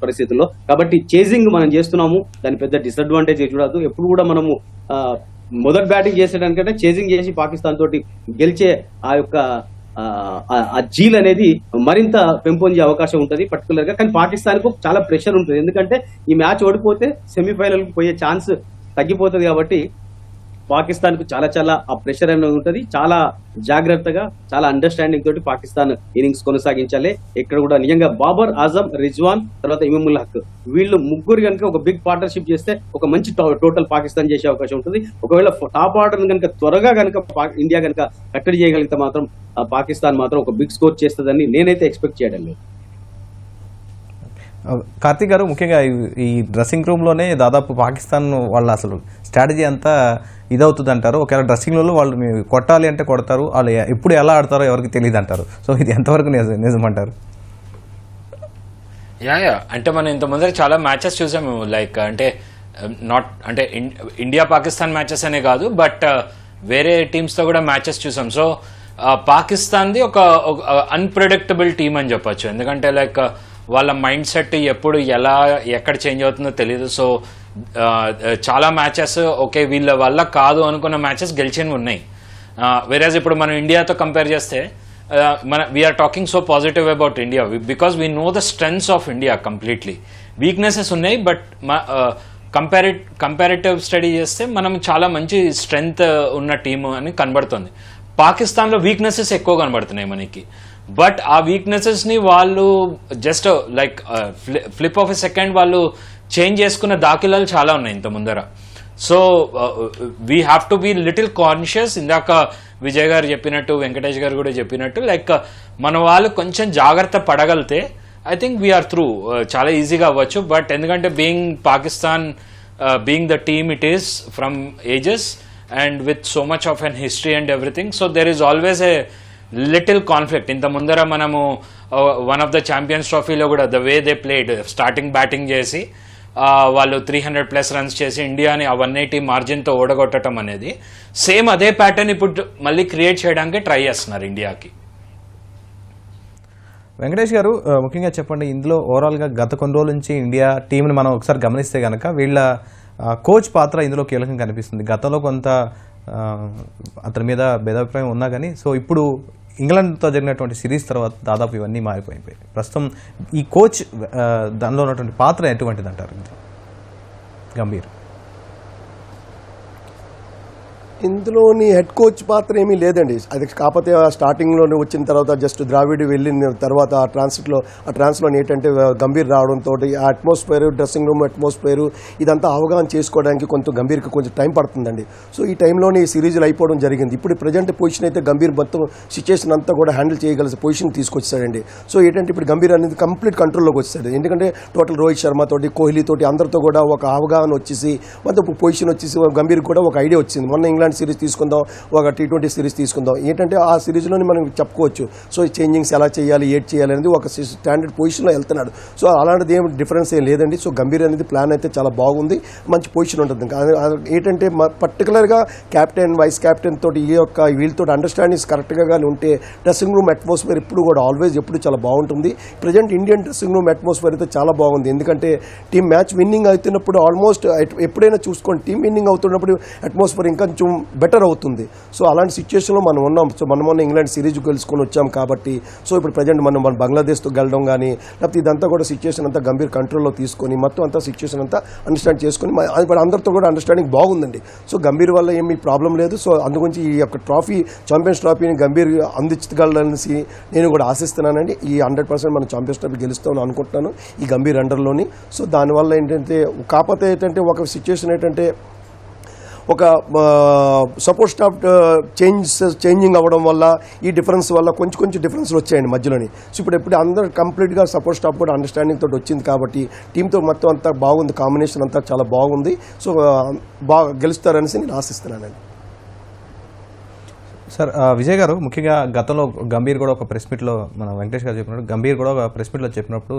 పరిస్థితుల్లో. కాబట్టి చేజింగ్ మనం చేస్తున్నాము, దాని పెద్ద డిసడ్వాంటేజ్ చూడదు. ఎప్పుడు కూడా మనము మొదటి బ్యాటింగ్ చేసేదానికంటే చేజింగ్ చేసి పాకిస్తాన్ తోటి గెలిచే ఆ యొక్క ఆ జీల్ అనేది మరింత పెంపొందే అవకాశం ఉంటుంది పర్టికులర్ గా. కానీ పాకిస్తాన్ కు చాలా ప్రెషర్ ఉంటుంది, ఎందుకంటే ఈ మ్యాచ్ ఓడిపోతే సెమీఫైనల్ కు పోయే ఛాన్స్ తగ్గిపోతుంది. కాబట్టి పాకిస్తాన్ కు చాలా చాలా ఆ ప్రెషర్ అనేది ఉంటుంది. చాలా జాగ్రత్తగా, చాలా అండర్స్టాండింగ్ తోటి పాకిస్తాన్ ఇన్నింగ్స్ కొనసాగించాలి. ఇక్కడ కూడా నిజంగా బాబర్ ఆజం, రిజ్వాన్, తర్వాత ఇమాముల్ హక్ వీళ్ళు ముగ్గురు కనుక ఒక బిగ్ పార్ట్నర్షిప్ చేస్తే ఒక మంచి టోటల్ పాకిస్తాన్ చేసే అవకాశం ఉంటుంది. ఒకవేళ టాప్ ఆర్డర్ కనుక త్వరగా కనుక ఇండియా కనుక కట్టడి చేయగలిగితే మాత్రం పాకిస్తాన్ మాత్రం ఒక బిగ్ స్కోర్ చేస్తుందని నేనైతే ఎక్స్పెక్ట్ చేయడం లేదు. కార్తీక్ గారు, ముఖ్యంగా ఈ డ్రెస్సింగ్ రూమ్లోనే దాదాపు పాకిస్తాన్ వాళ్ళ అసలు స్ట్రాటజీ అంతా ఇదవుతుంది అంటారు. ఒకవేళ డ్రెస్సింగ్ రూమ్లో వాళ్ళు కొట్టాలి అంటే కొడతారు, వాళ్ళు ఎప్పుడు ఎలా ఆడతారో ఎవరికి తెలియదు అంటారు. సో ఇది ఎంతవరకు నిజమంటారు? యా అంటే మనం ఇంత ముందర చాలా మ్యాచెస్ చూసాము, లైక్ అంటే ఇండియా పాకిస్తాన్ మ్యాచెస్ అనే కాదు, బట్ వేరే టీమ్స్తో కూడా మ్యాచెస్ చూసాం. సో పాకిస్తాన్ది ఒక అన్ప్రెడిక్టబుల్ టీమ్ అని చెప్పొచ్చు. ఎందుకంటే లైక్ వాళ్ళ మైండ్ సెట్ ఎప్పుడు ఎక్కడ చేంజ్ అవుతుందో తెలియదు. సో చాలా మ్యాచెస్ ఓకే వీళ్ళ వల్ల కాదు అనుకున్న మ్యాచెస్ గెలిచినవి ఉన్నాయి. వేరేజ్ ఇప్పుడు మనం ఇండియాతో కంపేర్ చేస్తే we are talking so positive about India because we know the strengths of India completely. Weaknesses ఉన్నాయి, బట్ కంపారిటివ్ స్టడీ చేస్తే మనం చాలా మంచి స్ట్రెంగ్త్ ఉన్న టీము అని కనబడుతుంది. పాకిస్తాన్లో వీక్నెసెస్ ఎక్కువ కనబడుతున్నాయి మనకి. బట్ ఆ వీక్నెసెస్ ని వాళ్ళు just like flip of a second వాళ్ళు చేంజ్ చేసుకున్న దాఖలాలు చాలా ఉన్నాయి ఇంత ముందర. So we have to be little conscious. ఇందాక విజయ్ గారు చెప్పినట్టు, వెంకటేష్ గారు కూడా చెప్పినట్టు, లైక్ మన వాళ్ళు కొంచెం జాగ్రత్త పడగలితే ఐ థింక్ వీఆర్ త్రూ. చాలా ఈజీగా అవ్వచ్చు. బట్ ఎందుకంటే being Pakistan, being the team it is from ages and with so much of an history and everything, so there is always a little conflict. ఇంత ముందర మనము వన్ ఆఫ్ ద ఛాంపియన్స్ ట్రోఫీలో కూడా the way they played, starting batting చేసి వాళ్ళు 300+ runs చేసి ఇండియాని ఆ 180 మార్జిన్తో ఓడగొట్టడం అనేది సేమ్ అదే ప్యాటర్న్ ఇప్పుడు మళ్ళీ క్రియేట్ చేయడానికి ట్రై చేస్తున్నారు ఇండియాకి. వెంకటేష్ గారు, ముఖ్యంగా చెప్పండి, ఇందులో ఓవరాల్గా గత కొన్ని రోజుల నుంచి ఇండియా టీంని మనం ఒకసారి గమనిస్తే కనుక వీళ్ళ కోచ్ పాత్ర ఇందులో కీలకంగా కనిపిస్తుంది. గతంలో కొంత అతని మీద భేదాభిప్రాయం ఉన్నా కానీ, సో ఇప్పుడు ఇంగ్లాండ్తో జరిగినటువంటి సిరీస్ తర్వాత దాదాపు ఇవన్నీ మారిపోయిపోయాయి. ప్రస్తుతం ఈ కోచ్ దానిలో ఉన్నటువంటి పాత్ర ఎటువంటిది అంటారు గంభీర్? ఇందులోని హెడ్ కోచ్ పాత్ర ఏమీ లేదండి. అది కాకపోతే స్టార్టింగ్లోనే వచ్చిన తర్వాత జస్ట్ ద్రావిడ్ వెళ్ళిన తర్వాత ఆ ట్రాన్స్లో ఏంటంటే గంభీర్ రావడంతో ఆ అట్మాస్ఫియర్, డ్రెస్సింగ్ రూమ్ అట్మాస్ఫియర్ ఇదంతా అవగాహన చేసుకోవడానికి కొంచెం గంభీర్కి కొంచెం టైం పడుతుందండి. సో ఈ టైంలోనే ఈ సిరీస్లు అయిపోవడం జరిగింది. ఇప్పుడు ప్రజెంట్ పొజిషన్ అయితే గంభీర్ మొత్తం సిచ్యువేషన్ అంతా కూడా హ్యాండిల్ చేయగలిసిన పొజిషన్ తీసుకొచ్చాడండి. సో ఏంటంటే ఇప్పుడు గంభీర్ అనేది కంప్లీట్ కంట్రోల్లోకి వచ్చాడు. ఎందుకంటే టోటల్ రోహిత్ శర్మ తోటి, కోహ్లీ తోటి అందరితో కూడా ఒక అవగాహన వచ్చేసి మొత్తం పొజిషన్ వచ్చేసి గంభీర్ కూడా ఒక ఐడియా వచ్చింది. మొన్న ఇంగ్లాండ్ సిరీస్ తీసుకుందాం, ఒక T20 సిరీస్ తీసుకుందాం. ఏంటంటే ఆ సిరీస్లోని మనం చెప్పుకోవచ్చు. సో చేంజింగ్స్ ఎలా చేయాలి, ఏడ్ చేయాలి అనేది ఒక స్టాండర్డ్ పొజిషన్లో వెళ్తున్నాడు. సో అలాంటిది ఏం డిఫరెన్స్ ఏం లేదండి. సో గంభీర్ అనేది ప్లాన్ అయితే చాలా బాగుంది, మంచి పొజిషన్ ఉంటుంది. ఏంటంటే పర్టికులర్గా కెప్టెన్, వైస్ కెప్టెన్ తోటి వీళ్ళతో అండర్స్టాండింగ్స్ కరెక్ట్గా కానీ ఉంటే డ్రెస్సింగ్ రూమ్ అట్మాస్ఫియర్ ఎప్పుడు కూడా ఆల్వేస్ ఎప్పుడు చాలా బాగుంటుంది. Present Indian dressing room atmosphere అయితే చాలా బాగుంది. ఎందుకంటే టీమ్ మ్యాచ్ విన్నింగ్ అవుతున్నప్పుడు ఆల్మోస్ట్ ఎప్పుడైనా చూసుకోండి, టీమ్ విన్నింగ్ అవుతున్నప్పుడు అట్మాస్ఫియర్ ఇంకా కొంచెం బెటర్ అవుతుంది. సో అలాంటి సిచ్యువేషన్లో మనం ఉన్నాం. సో మనం ఇంగ్లాండ్ సిరీస్ గెలుచుకొని వచ్చాం కాబట్టి, సో ఇప్పుడు ప్రజెంట్ మనం బంగ్లాదేశ్తో గెలడం కానీ లేకపోతే ఇదంతా కూడా సిచ్యువేషన్ అంతా గంభీర్ కంట్రోల్లో తీసుకొని మొత్తం అంతా సిచ్యువేషన్ అంతా అండర్స్టాండ్ చేసుకొని అందరితో కూడా అండర్స్టాండింగ్ బాగుందండి. సో గంభీర్ వల్ల ఏమీ ప్రాబ్లం లేదు. సో అందుగురించి ఈ యొక్క ఛాంపియన్స్ ట్రోఫీని గంభీర్ అందించగలనేసి నేను కూడా ఆశిస్తున్నానండి. ఈ 100% మనం ఛాంపియన్స్ ట్రోఫీ గెలుస్తామని అనుకుంటున్నాను ఈ గంభీర్ అండర్లోని. సో దానివల్ల ఏంటంటే కాకపోతే ఏంటంటే ఒక సిచ్యువేషన్ ఏంటంటే ఒక సపోర్ట్ స్టాఫ్ చేంజింగ్ అవ్వడం వల్ల ఈ డిఫరెన్స్ వల్ల కొంచెం డిఫరెన్స్లు వచ్చాయండి మధ్యలోని. సో ఇప్పుడు అందరూ కంప్లీట్గా సపోర్ట్ స్టాఫ్ కూడా అండర్స్టాండింగ్ తోటి వచ్చింది కాబట్టి టీంతో మొత్తం అంతా బాగుంది, కాంబినేషన్ అంతా చాలా బాగుంది. సో బాగా గెలుస్తారనేసి నేను ఆశిస్తున్నానండి. సార్, విజయ్ గారు, ముఖ్యంగా గతంలో గంభీర్ కూడా ఒక ప్రెస్ మీట్లో, మన వెంకటేష్ గారు చెప్పినప్పుడు గంభీర్ కూడా ఒక ప్రెస్ మీట్లో చెప్పినప్పుడు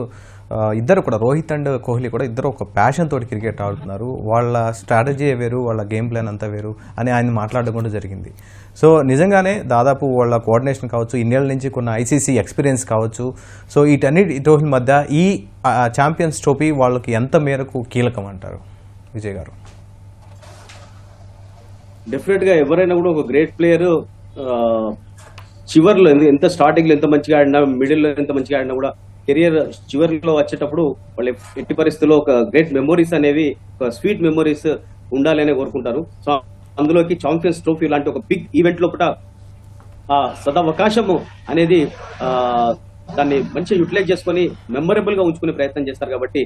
ఇద్దరు కూడా, రోహిత్ అండ్ కోహ్లీ కూడా ఇద్దరు ఒక ప్యాషన్ తోటి క్రికెట్ ఆడుతున్నారు, వాళ్ళ స్ట్రాటజీ వేరు, వాళ్ళ గేమ్ ప్లాన్ అంతా వేరు అని ఆయన మాట్లాడడం కూడా జరిగింది. సో నిజంగానే దాదాపు వాళ్ళ కోఆర్డినేషన్ కావచ్చు, ఇన్నేళ్ళ నుంచి కొన్ని ఐసీసీ ఎక్స్పీరియన్స్ కావచ్చు, సో వీటన్నిటి మధ్య ఈ ఛాంపియన్స్ ట్రోఫీ వాళ్ళకి ఎంత మేరకు కీలకం అంటారు విజయ్ గారు? డెఫినెట్గా ఎవరైనా కూడా ఒక గ్రేట్ ప్లేయర్ చివర్లో ఎంత స్టార్టింగ్ లో ఎంత మంచిగా ఆడినా, మిడిల్ లో ఎంత మంచిగా ఆడినా కూడా కెరియర్ చివరిలో వచ్చేటప్పుడు వాళ్ళు ఎట్టి పరిస్థితుల్లో ఒక గ్రేట్ మెమోరీస్ అనేవి, ఒక స్వీట్ మెమోరీస్ ఉండాలి అని కోరుకుంటారు. సో అందులోకి ఛాంపియన్స్ ట్రోఫీ లాంటి ఒక బిగ్ ఈవెంట్ లోపల సదవకాశము అనేది దాన్ని మంచిగా యూటిలైజ్ చేసుకొని మెమొరబుల్ గా ఉంచుకునే ప్రయత్నం చేస్తారు. కాబట్టి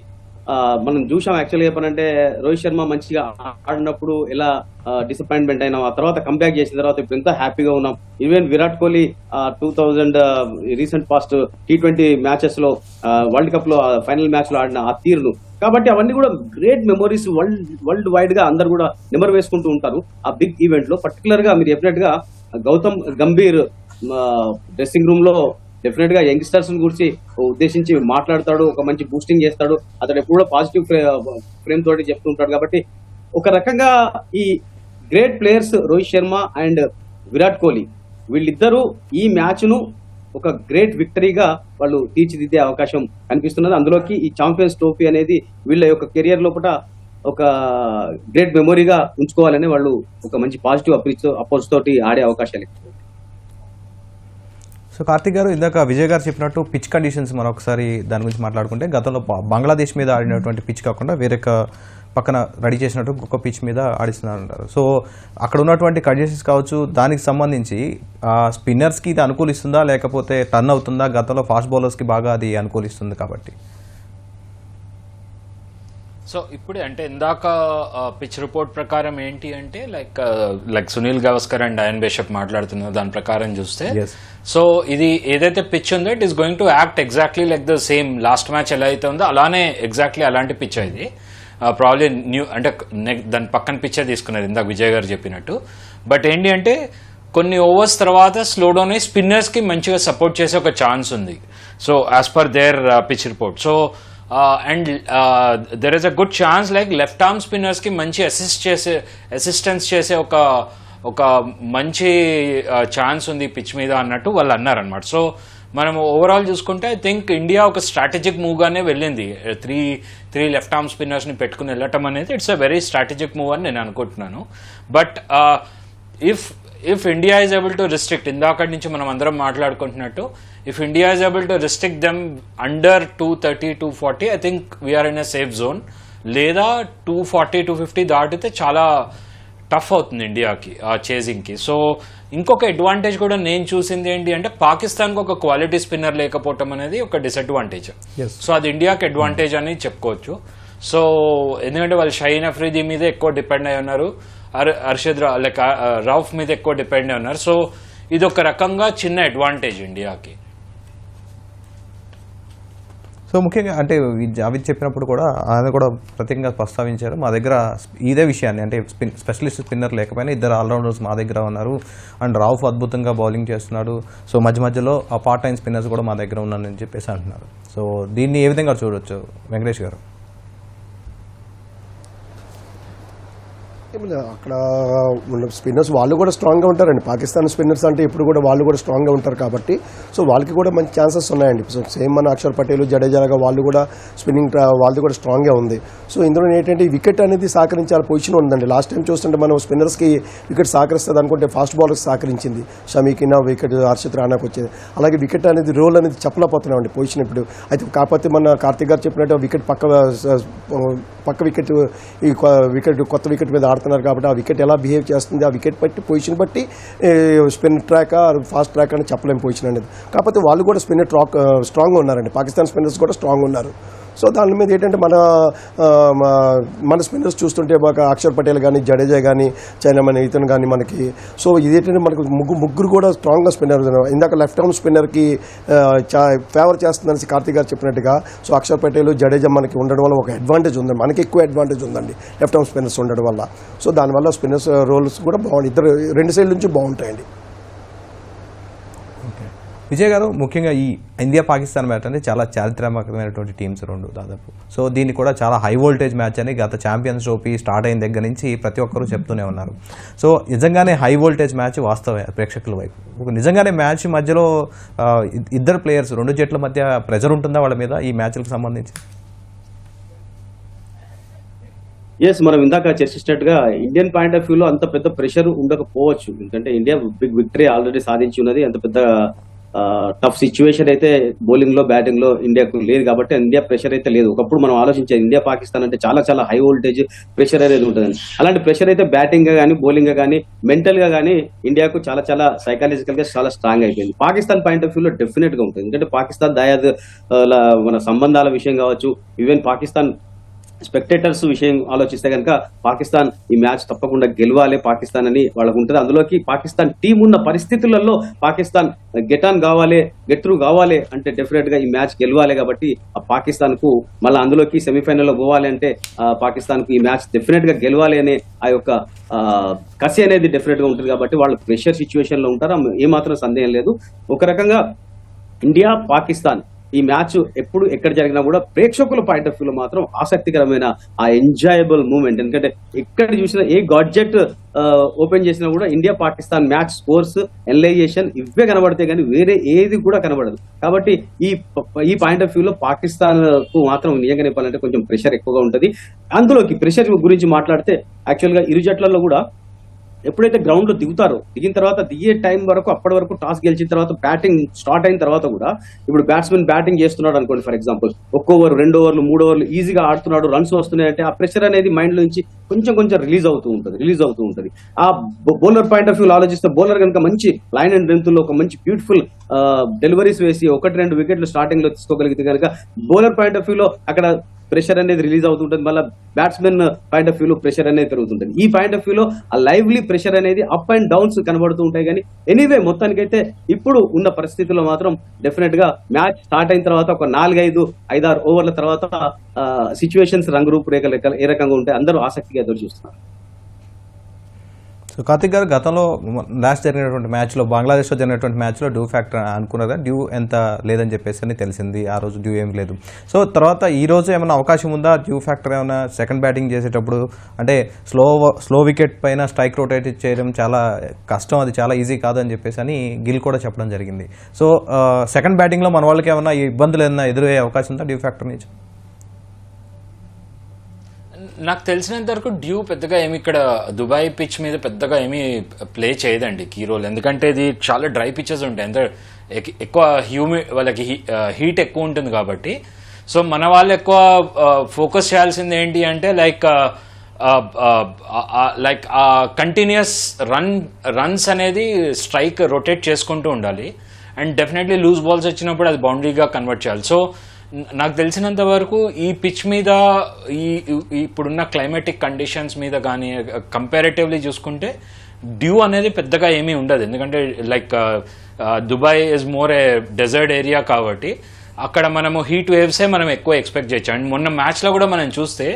మనం చూసాం యాక్చువల్గా చెప్పాలంటే రోహిత్ శర్మ మంచిగా ఆడినప్పుడు ఎలా డిసప్పాయింట్మెంట్ అయినా, ఆ తర్వాత కంబ్యాక్ చేసిన తర్వాత ఇప్పుడు ఎంత హ్యాపీగా ఉన్నాం. Even Virat Kohli 2000 recent past T20 matches లో, వరల్డ్ కప్ లో ఫైనల్ మ్యాచ్ లో ఆడిన ఆ తీరును. కాబట్టి అవన్నీ కూడా గ్రేట్ మెమోరీస్ వరల్డ్ వైడ్ గా అందరు కూడా నెంబర్ వేసుకుంటూ ఉంటారు ఆ బిగ్ ఈవెంట్ లో. పర్టికులర్ గా మీరు చెప్పినట్టుగా గౌతమ్ గంభీర్ డ్రెస్సింగ్ రూమ్ లో డెఫినెట్ గా యంగ్స్టర్స్ గురించి ఉద్దేశించి మాట్లాడతాడు, ఒక మంచి బూస్టింగ్ చేస్తాడు. అతను ఎప్పుడు కూడా పాజిటివ్ ఫ్రేమ్ తోటి చెప్తూ ఉంటాడు. కాబట్టి ఒక రకంగా ఈ great players Rohit Sharma and Virat Kohli వీళ్ళిద్దరూ ఈ మ్యాచ్ ను ఒక గ్రేట్ విక్టరీగా వాళ్ళు తీర్చిదిద్దే అవకాశం కనిపిస్తున్నది. అందులోకి ఈ ఛాంపియన్స్ ట్రోఫీ అనేది వీళ్ళ యొక్క కెరియర్ లోపల ఒక గ్రేట్ మెమొరీగా ఉంచుకోవాలని వాళ్ళు ఒక మంచి పాజిటివ్ అప్రోచ్ తోటి ఆడే అవకాశాలు. సో కార్తిక్ గారు, ఇందాక విజయ్ గారు చెప్పినట్టు పిచ్ కండిషన్స్ మనం ఒకసారి దాని గురించి మాట్లాడుకుంటే, గతంలో బంగ్లాదేశ్ మీద ఆడినటువంటి పిచ్ కాకుండా వేరే పక్కన రెడీ చేసినట్టు ఒక పిచ్ మీద ఆడిస్తున్నారు. సో అక్కడ ఉన్నటువంటి కండిషన్స్ కావచ్చు, దానికి సంబంధించి స్పిన్నర్స్కి ఇది అనుకూలిస్తుందా లేకపోతే టర్న్ అవుతుందా? గతంలో ఫాస్ట్ బౌలర్స్కి బాగా అది అనుకూలిస్తుంది కాబట్టి. సో ఇప్పుడు అంటే ఇందాక పిచ్ రిపోర్ట్ ప్రకారం ఏంటి అంటే like Sunil Gavaskar and Diane bishop మాట్లాడుతున్నారు దాని ప్రకారం చూస్తే, సో ఇది ఏదైతే పిచ్ ఉందో it is going to act exactly like the same last match ఎలా అయితే ఉందో అలానే ఎగ్జాక్ట్లీ అలాంటి పిచ్ ఇది. ప్రాబ్లీ న్యూ అంటే దాని పక్కన పిచ్చే తీసుకున్నారు ఇందాక విజయ్ గారు చెప్పినట్టు. బట్ ఏంటి అంటే కొన్ని ఓవర్స్ తర్వాత స్లో డౌన్ అయ్యి స్పిన్నర్స్కి మంచిగా సపోర్ట్ చేసే ఒక ఛాన్స్ ఉంది. So as per their pitch report. So and there is a good chance like left arm స్పిన్నర్స్కి మంచి అసిస్టెన్స్ చేసే ఒక మంచి ఛాన్స్ ఉంది పిచ్ మీద అన్నట్టు వాళ్ళు అన్నారనమాట. సో మనం ఓవరాల్ చూసుకుంటే ఐ థింక్ ఇండియా ఒక స్ట్రాటజిక్ మూవ్గానే వెళ్ళింది. త్రీ లెఫ్ట్ ఆర్మ్ స్పిన్నర్స్ని పెట్టుకుని వెళ్ళటం అనేది it's a very strategic move అని నేను అనుకుంటున్నాను. But if India is able to restrict, ఇందాక నుంచి మనం అందరం మాట్లాడుకుంటున్నట్టు, if India is able to restrict them under 230, 240, I think we're in a safe zone. లేదా 240, 250 దాటితే చాలా టఫ్ అవుతుంది ఇండియాకి ఆ చేజింగ్కి. సో ఇంకొక అడ్వాంటేజ్ కూడా నేను చూసింది ఏంటి అంటే పాకిస్తాన్కి ఒక క్వాలిటీ స్పిన్నర్ లేకపోవటం అనేది ఒక డిసడ్వాంటేజ్. సో అది ఇండియాకి అడ్వాంటేజ్ అని చెప్పుకోవచ్చు. సో ఎందుకంటే వాళ్ళు షహీన్ అఫ్రీది మీద ఎక్కువ డిపెండ్ అయి ఉన్నారు, అర్షద్ రౌఫ్ మీద ఎక్కువ డిపెండ్ అయి ఉన్నారు. సో ఇది ఒక రకంగా చిన్న అడ్వాంటేజ్ ఇండియాకి. సో ముఖ్యంగా అంటే జావేద్ చెప్పినప్పుడు కూడా ఆయన కూడా ప్రత్యేకంగా ప్రస్తావించారు, మా దగ్గర ఇదే విషయాన్ని అంటే స్పెషలిస్ట్ స్పిన్నర్ లేకపోయినా ఇద్దరు ఆల్రౌండర్స్ మా దగ్గర ఉన్నారు అండ్ రౌఫ్ అద్భుతంగా బౌలింగ్ చేస్తున్నాడు. సో మధ్యలో ఆ పార్ట్ టైం స్పిన్నర్స్ కూడా మా దగ్గర ఉన్నారని చెప్పేసి అంటున్నారు. సో దీన్ని ఏ విధంగా చూడొచ్చు వెంకటేష్ గారు? అక్కడ ఉన్న స్పిన్నర్స్ వాళ్ళు కూడా స్ట్రాంగ్గా ఉంటారండి. పాకిస్తాన్ స్పిన్నర్స్ అంటే ఇప్పుడు కూడా వాళ్ళు కూడా స్ట్రాంగ్గా ఉంటారు కాబట్టి సో వాళ్ళకి కూడా మంచి ఛాన్సెస్ ఉన్నాయండి. సో సేమ్ మన అక్షర్ పటేల్, జడేజాగా వాళ్ళు కూడా స్పిన్నింగ్ వాళ్ళది కూడా స్ట్రాంగ్గా ఉంది. సో ఇందులో ఏంటంటే వికెట్ అనేది సహకరించాల పొజిషన్ ఉందండి. లాస్ట్ టైం చూస్తుంటే మనం స్పిన్నర్స్కి వికెట్ సహకరిస్తుంది అనుకుంటే ఫాస్ట్ బౌలర్స్ సహకరించింది, షమీకినా వికెట్, హర్షిత్ రాణాకి వచ్చేది. అలాగే వికెట్ అనేది రోల్ అనేది చెప్పలేకపోతున్నామండి పొజిషన్ ఇప్పుడు. అయితే కాకపోతే మన కార్తిక్ గారు చెప్పినట్టు వికెట్ పక్క వికెట్ ఈ వికెట్ కొత్త వికెట్ మీద ఆడుతున్నారు కాబట్టి ఆ వికెట్ ఎలా బిహేవ్ చేస్తుంది, ఆ వికెట్ బట్టి పొజిషన్ బట్టి స్పిన్ ట్రాక్ ఫాస్ట్ ట్రాక్ అని చెప్పలేము పొజిషన్ అనేది. కాకపోతే వాళ్ళు కూడా స్పిన్నర్ స్ట్రాంగ్గా ఉన్నారండి. పాకిస్తాన్ స్పిన్నర్స్ కూడా స్ట్రాంగ్ ఉన్నారు. సో దాని మీద ఏంటంటే మన స్పిన్నర్స్ చూస్తుంటే బాగా అక్షర్ పటేల్ కానీ, జడేజా కానీ, చైనామన్ ఇతను కానీ మనకి సో ఇదేంటంటే మనకు ముగ్గురు కూడా స్ట్రాంగ్గా స్పిన్నర్. ఇందాక లెఫ్ట్ ఆర్మ్ స్పిన్నర్కి ఫేవర్ చేస్తుందని కార్తిక్ గారు చెప్పినట్టుగా సో అక్షర్ పటేల్, జడేజా మనకి ఉండడం వల్ల ఒక అడ్వాంటేజ్ ఉంది, మనకి ఎక్కువ అడ్వాంటేజ్ ఉందండి లెఫ్ట్ ఆర్మ్ స్పిన్నర్స్ ఉండడం వల్ల. సో దానివల్ల స్పిన్నర్స్ రోల్స్ కూడా బాగుంటాయి, రెండు సైడ్ నుంచి బాగుంటాయండి. విజయ్ గారు, ముఖ్యంగా ఈ ఇండియా పాకిస్తాన్ మ్యాచ్ అనేది చాలా చారిత్రాత్మకమైనటువంటి టీమ్స్ రెండు దాదాపు. సో దీన్ని కూడా చాలా హై వోల్టేజ్ మ్యాచ్ అని గత ఛాంపియన్స్ ట్రోఫీ స్టార్ట్ అయిన దగ్గర నుంచి ప్రతి ఒక్కరూ చెప్తూనే ఉన్నారు. సో నిజంగానే హై వోల్టేజ్ మ్యాచ్ వాస్తవమే ప్రేక్షకుల వైపు. నిజంగానే మ్యాచ్ మధ్యలో ఇద్దరు ప్లేయర్స్, రెండు జట్ల మధ్య ప్రెజర్ ఉంటుందా వాళ్ళ మీద ఈ మ్యాచ్లకు సంబంధించి? ఎస్, మనం ఇందాక చర్చించినట్టుగా ఇండియన్ పాయింట్ ఆఫ్ వ్యూలో అంత పెద్ద ప్రెషర్ ఉండకపోవచ్చు. ఎందుకంటే ఇండియా బిగ్ విక్టరీ ఆల్రెడీ సాధించి ఉన్నది. అంత పెద్ద టఫ్ సిచ్యువేషన్ అయితే బౌలింగ్ లో, బ్యాటింగ్ లో ఇండియాకు లేదు కాబట్టి ఇండియా ప్రెషర్ అయితే లేదు. ఒకప్పుడు మనం ఆలోచించాం ఇండియా పాకిస్తాన్ అంటే చాలా చాలా హై వోల్టేజ్ ప్రెషర్ అనేది ఉంటుంది. అలాంటి ప్రెషర్ అయితే బ్యాటింగ్ గా కానీ, బౌలింగ్ గా కానీ, మెంటల్ గా కానీ ఇండియాకు చాలా చాలా సైకాలజికల్ గా చాలా స్ట్రాంగ్ అయిపోయింది. పాకిస్తాన్ పాయింట్ ఆఫ్ వ్యూలో డెఫినెట్ గా ఉంటుంది. ఎందుకంటే పాకిస్తాన్ దాయాద్ మన సంబంధాల విషయం కావచ్చు, ఈవెన్ పాకిస్తాన్ స్పెక్టేటర్స్ విషయం ఆలోచిస్తే కనుక పాకిస్తాన్ ఈ మ్యాచ్ తప్పకుండా గెలవాలి పాకిస్తాన్ అని వాళ్ళకు ఉంటుంది. అందులోకి పాకిస్తాన్ టీం ఉన్న పరిస్థితులలో పాకిస్తాన్ గెట్ ఆన్ కావాలి, గెట్ త్రూ కావాలి అంటే డెఫినెట్ గా ఈ మ్యాచ్ గెలవాలి. కాబట్టి ఆ పాకిస్తాన్ కు మళ్ళీ అందులోకి సెమీఫైనల్లో పోవాలి అంటే పాకిస్తాన్ కు ఈ మ్యాచ్ డెఫినెట్ గా గెలవాలి అనే ఆ యొక్క కసి అనేది డెఫినెట్ గా ఉంటుంది. కాబట్టి వాళ్ళు ప్రెషర్ సిచ్యువేషన్ లో ఉంటారు, ఏమాత్రం సందేహం లేదు. ఒక రకంగా ఇండియా పాకిస్తాన్ ఈ మ్యాచ్ ఎప్పుడు ఎక్కడ జరిగినా కూడా ప్రేక్షకుల పాయింట్ ఆఫ్ వ్యూలో మాత్రం ఆసక్తికరమైన ఆ ఎంజాయబుల్ మూమెంట్. ఎందుకంటే ఎక్కడ చూసినా ఏ గాడ్జెట్ ఓపెన్ చేసినా కూడా India Pakistan match scores, analysation ఇవే కనబడితే కానీ వేరే ఏది కూడా కనబడదు. కాబట్టి ఈ పాయింట్ ఆఫ్ వ్యూలో పాకిస్తాన్ కు మాత్రం నిజంగా చెప్పాలంటే కొంచెం ప్రెషర్ ఎక్కువగా ఉంటుంది. అందులోకి ప్రెషర్ గురించి మాట్లాడితే యాక్చువల్ గా ఇరు జట్లలో కూడా ఎప్పుడైతే గ్రౌండ్ లో దిగిన తర్వాత దిగే టైం వరకు అప్పటి వరకు టాస్ గెలిచిన తర్వాత బ్యాటింగ్ స్టార్ట్ అయిన తర్వాత కూడా ఇప్పుడు బ్యాట్స్మెన్ బ్యాటింగ్ చేస్తున్నాడు అనుకోండి, ఫర్ ఎగ్జాంపుల్ 1 ఓవర్ 2 ఓవర్లు 3 ఓవర్లు ఈజీగా ఆడుతున్నాడు, రన్స్ వస్తున్నాయంటే ఆ ప్రెషర్ అనేది మైండ్ నుంచి కొంచెం రిలీజ్ అవుతూ ఉంటుంది. ఆ బౌలర్ పాయింట్ ఆఫ్ వ్యూ ఆలోచిస్తే బౌలర్ కనుక మంచి లైన్ అండ్ లెంత్ లో ఒక మంచి బ్యూటిఫుల్ డెలివరీస్ వేసి 1-2 వికెట్లు స్టార్టింగ్ లో తీసుకోగలిగితే కనుక బౌలర్ పాయింట్ ఆఫ్ వ్యూ లో అక్కడ ప్రెషర్ అనేది రిలీజ్ అవుతుంటుంది, మళ్ళీ బ్యాట్స్మెన్ పాయింట్ ఆఫ్ వ్యూలో ప్రెషర్ అనేది పెరుగుతుంటుంది. ఈ పాయింట్ ఆఫ్ వ్యూలో ఆ లైవ్లీ ప్రెషర్ అనేది అప్ అండ్ డౌన్స్ కనబడుతూ ఉంటాయి. కానీ ఎనీవే మొత్తానికైతే ఇప్పుడు ఉన్న పరిస్థితుల్లో మాత్రం డెఫినెట్ గా మ్యాచ్ స్టార్ట్ అయిన తర్వాత ఒక 4-5-6 ఓవర్ల తర్వాత సిచ్యువేషన్స్ రంగు రూపురేఖలు ఏ రకంగా ఉంటాయి అందరూ ఆసక్తిగా ఎదురు చూస్తున్నారు. సో కార్తిక్ గారు, గతంలో లాస్ట్ జరిగినటువంటి మ్యాచ్లో, బంగ్లాదేశ్లో జరిగినటువంటి మ్యాచ్లో డ్యూ ఫ్యాక్టర్ అనుకున్నారా? డ్యూ ఎంత లేదని చెప్పేసి అని తెలిసింది, ఆ రోజు డ్యూ ఏం లేదు. సో తర్వాత ఈ రోజు ఏమైనా అవకాశం ఉందా? డ్యూ ఫ్యాక్టర్ ఏమైనా సెకండ్ బ్యాటింగ్ చేసేటప్పుడు అంటే స్లో వికెట్ పైన స్ట్రైక్ రొటేట్ చేయడం చాలా కష్టం, అది చాలా ఈజీ కాదని చెప్పేసి అని గిల్ కూడా చెప్పడం జరిగింది. సో సెకండ్ బ్యాటింగ్లో మన వాళ్ళకి ఏమైనా ఇబ్బందులు ఏమైనా ఎదురయ్యే అవకాశం ఉందా డ్యూ ఫ్యాక్టర్ నుంచి? నాకు తెలిసినంత వరకు డ్యూ పెద్దగా ఏమి ఇక్కడ దుబాయ్ పిచ్ మీద పెద్దగా ఏమీ ప్లే చేయదండి కీ రోల్. ఎందుకంటే ఇది చాలా డ్రై పిచెస్ ఉంటాయి, ఎంత ఎక్కువ వాళ్ళకి హీట్ ఎక్కువ ఉంటుంది కాబట్టి. సో మన వాళ్ళు ఎక్కువ ఫోకస్ చేయాల్సింది ఏంటి అంటే లైక్ కంటిన్యూస్ రన్స్ అనేది స్ట్రైక్ రొటేట్ చేసుకుంటూ ఉండాలి. అండ్ డెఫినెట్లీ లూజ్ బాల్స్ వచ్చినప్పుడు అది బౌండరీగా కన్వర్ట్ చేయాలి. సో నాకు తెలిసినంత వరకు ఈ పిచ్ మీద ఇప్పుడున్న క్లైమాటిక్ కండిషన్స్ మీద కానీ కంపారేటివ్లీ చూసుకుంటే డ్యూ అనేది పెద్దగా ఏమీ ఉండదు. ఎందుకంటే like Dubai is more A dessert area కాబట్టి అక్కడ మనము హీట్ వేవ్సే మనం ఎక్కువ ఎక్స్పెక్ట్ చేయొచ్చు. అండ్ మొన్న మ్యాచ్లో కూడా మనం చూస్తే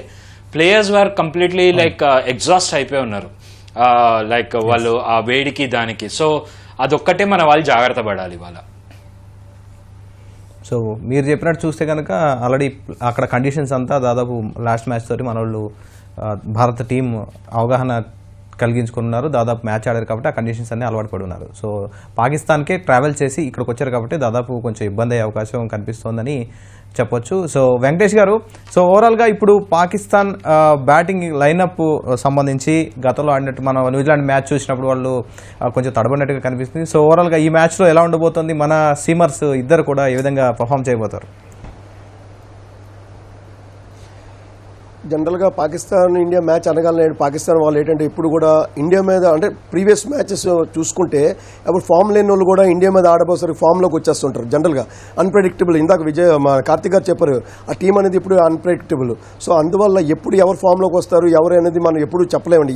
ప్లేయర్స్ వర్ కంప్లీట్లీ లైక్ ఎగ్జాస్ట్ అయిపోయి ఉన్నారు, లైక్ వాళ్ళు ఆ వేడికి దానికి. సో అదొక్కటే మన వాళ్ళు జాగ్రత్త పడాలి వాళ్ళ. సో మీరు చెప్పినట్టు చూస్తే కనుక ఆల్రెడీ అక్కడ కండిషన్స్ అంతా దాదాపు లాస్ట్ మ్యాచ్ తోటి మన వాళ్ళు భారత టీం అవగాహన కలిగించుకున్నారు, దాదాపు మ్యాచ్ ఆడారు కాబట్టి ఆ కండిషన్స్ అన్నీ అలవాటు పడి ఉన్నారు. సో పాకిస్తాన్కే ట్రావెల్ చేసి ఇక్కడికి వచ్చారు కాబట్టి దాదాపు కొంచెం ఇబ్బంది అయ్యే అవకాశం కనిపిస్తోందని చెప్పొచ్చు. సో వెంకటేష్ గారు, సో ఓవరాల్గా ఇప్పుడు పాకిస్తాన్ బ్యాటింగ్ లైనప్ సంబంధించి గతంలో ఆడినట్టు మనం న్యూజిలాండ్ మ్యాచ్ చూసినప్పుడు వాళ్ళు కొంచెం తడబడినట్టుగా కనిపిస్తుంది. సో ఓవరాల్గా ఈ మ్యాచ్లో ఎలా ఉండబోతుంది? మన సీమర్స్ ఇద్దరు కూడా ఏ విధంగా పర్ఫామ్ చేయబోతారు? జనరల్గా పాకిస్తాన్ ఇండియా మ్యాచ్ అనగానే పాకిస్తాన్ వాళ్ళు ఏంటంటే ఇప్పుడు కూడా ఇండియా మీద అంటే ప్రీవియస్ మ్యాచెస్ చూసుకుంటే అప్పుడు ఫామ్ లేని వాళ్ళు కూడా ఇండియా మీద ఆడబోసరికి ఫామ్లోకి వచ్చేస్తుంటారు. జనరల్గా అన్ప్రెడిక్టబుల్, ఇందాక మా కార్తిక్ గారు చెప్పారు ఆ టీం అనేది ఇప్పుడు అన్ప్రెడిక్టబుల్. సో అందువల్ల ఎప్పుడు ఎవరు ఫామ్లోకి వస్తారు ఎవరు అనేది మనం ఎప్పుడు చెప్పలేమండి.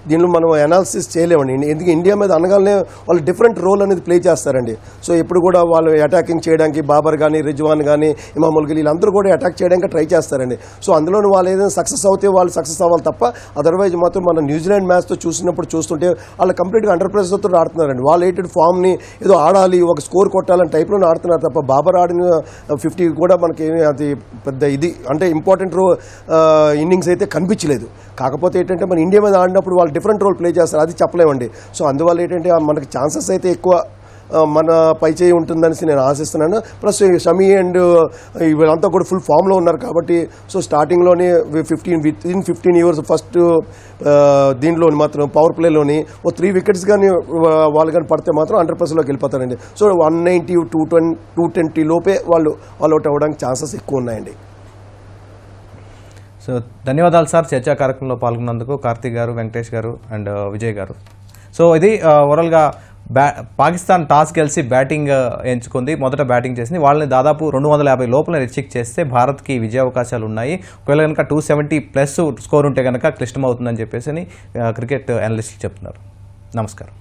దీనిలో మనం అనాలిసిస్ చేయలేమండి. ఎందుకంటే ఇండియా మీద అనగానే వాళ్ళు డిఫరెంట్ రోల్ అనేది ప్లే చేస్తారండి. సో ఎప్పుడు కూడా వాళ్ళు అటాకింగ్ చేయడానికి బాబర్ కానీ రిజ్వాన్ కానీ ఇమాముల్ గిల్ వీళ్ళందరూ కూడా అటాక్ చేయడానికి ట్రై చేస్తారండి. సో అందులో వాళ్ళు ఏదైనా సక్సెస్ అవుతే వాళ్ళు సక్సెస్ అవ్వాలి తప్ప అదర్వైజ్ మాత్రం మన న్యూజిలాండ్ మ్యాచ్తో చూస్తుంటే వాళ్ళు కంప్లీట్గా అండర్ ప్రెషర్తో ఆడుతున్నారండి. వాళ్ళు ఏంటంటే ఫామ్ని ఏదో ఆడాలి, ఒక స్కోర్ కొట్టాలని టైప్లో ఆడుతున్నారు తప్ప బాబర్ ఆడిన 50 కూడా మనకి అది పెద్ద ఇది అంటే ఇంపార్టెంట్ ఇన్నింగ్స్ అయితే కనిపించలేదు. కాకపోతే ఏంటంటే మన ఇండియా మీద ఆడినప్పుడు వాళ్ళు డిఫరెంట్ రోల్ ప్లే చేస్తారు, అది చెప్పలేమండి. సో అందువల్ల ఏంటంటే మనకి ఛాన్సెస్ అయితే ఎక్కువ మన పై చేయి ఉంటుందనేసి నేను ఆశిస్తున్నాను. ప్లస్ షమీ అండ్ వీళ్ళంతా కూడా ఫుల్ ఫామ్లో ఉన్నారు కాబట్టి సో స్టార్టింగ్లోనే 15 ఇయర్స్ ఫస్ట్ దీనిలోని మాత్రం పవర్ ప్లేలోని 3 వికెట్స్ కానీ వాళ్ళు కానీ పడితే మాత్రం 100%లోకి వెళ్ళిపోతారండి. సో 190 220 లోపే వాళ్ళు అవుట్ అవ్వడానికి ఛాన్సెస్ ఎక్కువ ఉన్నాయండి. సో ధన్యవాదాలు సార్ చర్చా కార్యక్రమంలో పాల్గొన్నందుకు కార్తీక్ గారు, వెంకటేష్ గారు అండ్ విజయ్ గారు. సో ఇది ఓవరాల్గా పాకిస్తాన్ టాస్ గెలిచి బ్యాటింగ్ ఎంచుకుంది, మొదట బ్యాటింగ్ చేసింది. వాళ్ళని దాదాపు 250 లోపల రిస్ట్రిక్ట్ చేస్తే భారత్కి విజయ అవకాశాలు ఉన్నాయి. ఒకవేళ కనుక 270+ స్కోర్ ఉంటే కనుక క్లిష్టమవుతుందని చెప్పేసి క్రికెట్ అనలిస్టులు చెప్తున్నారు. నమస్కారం.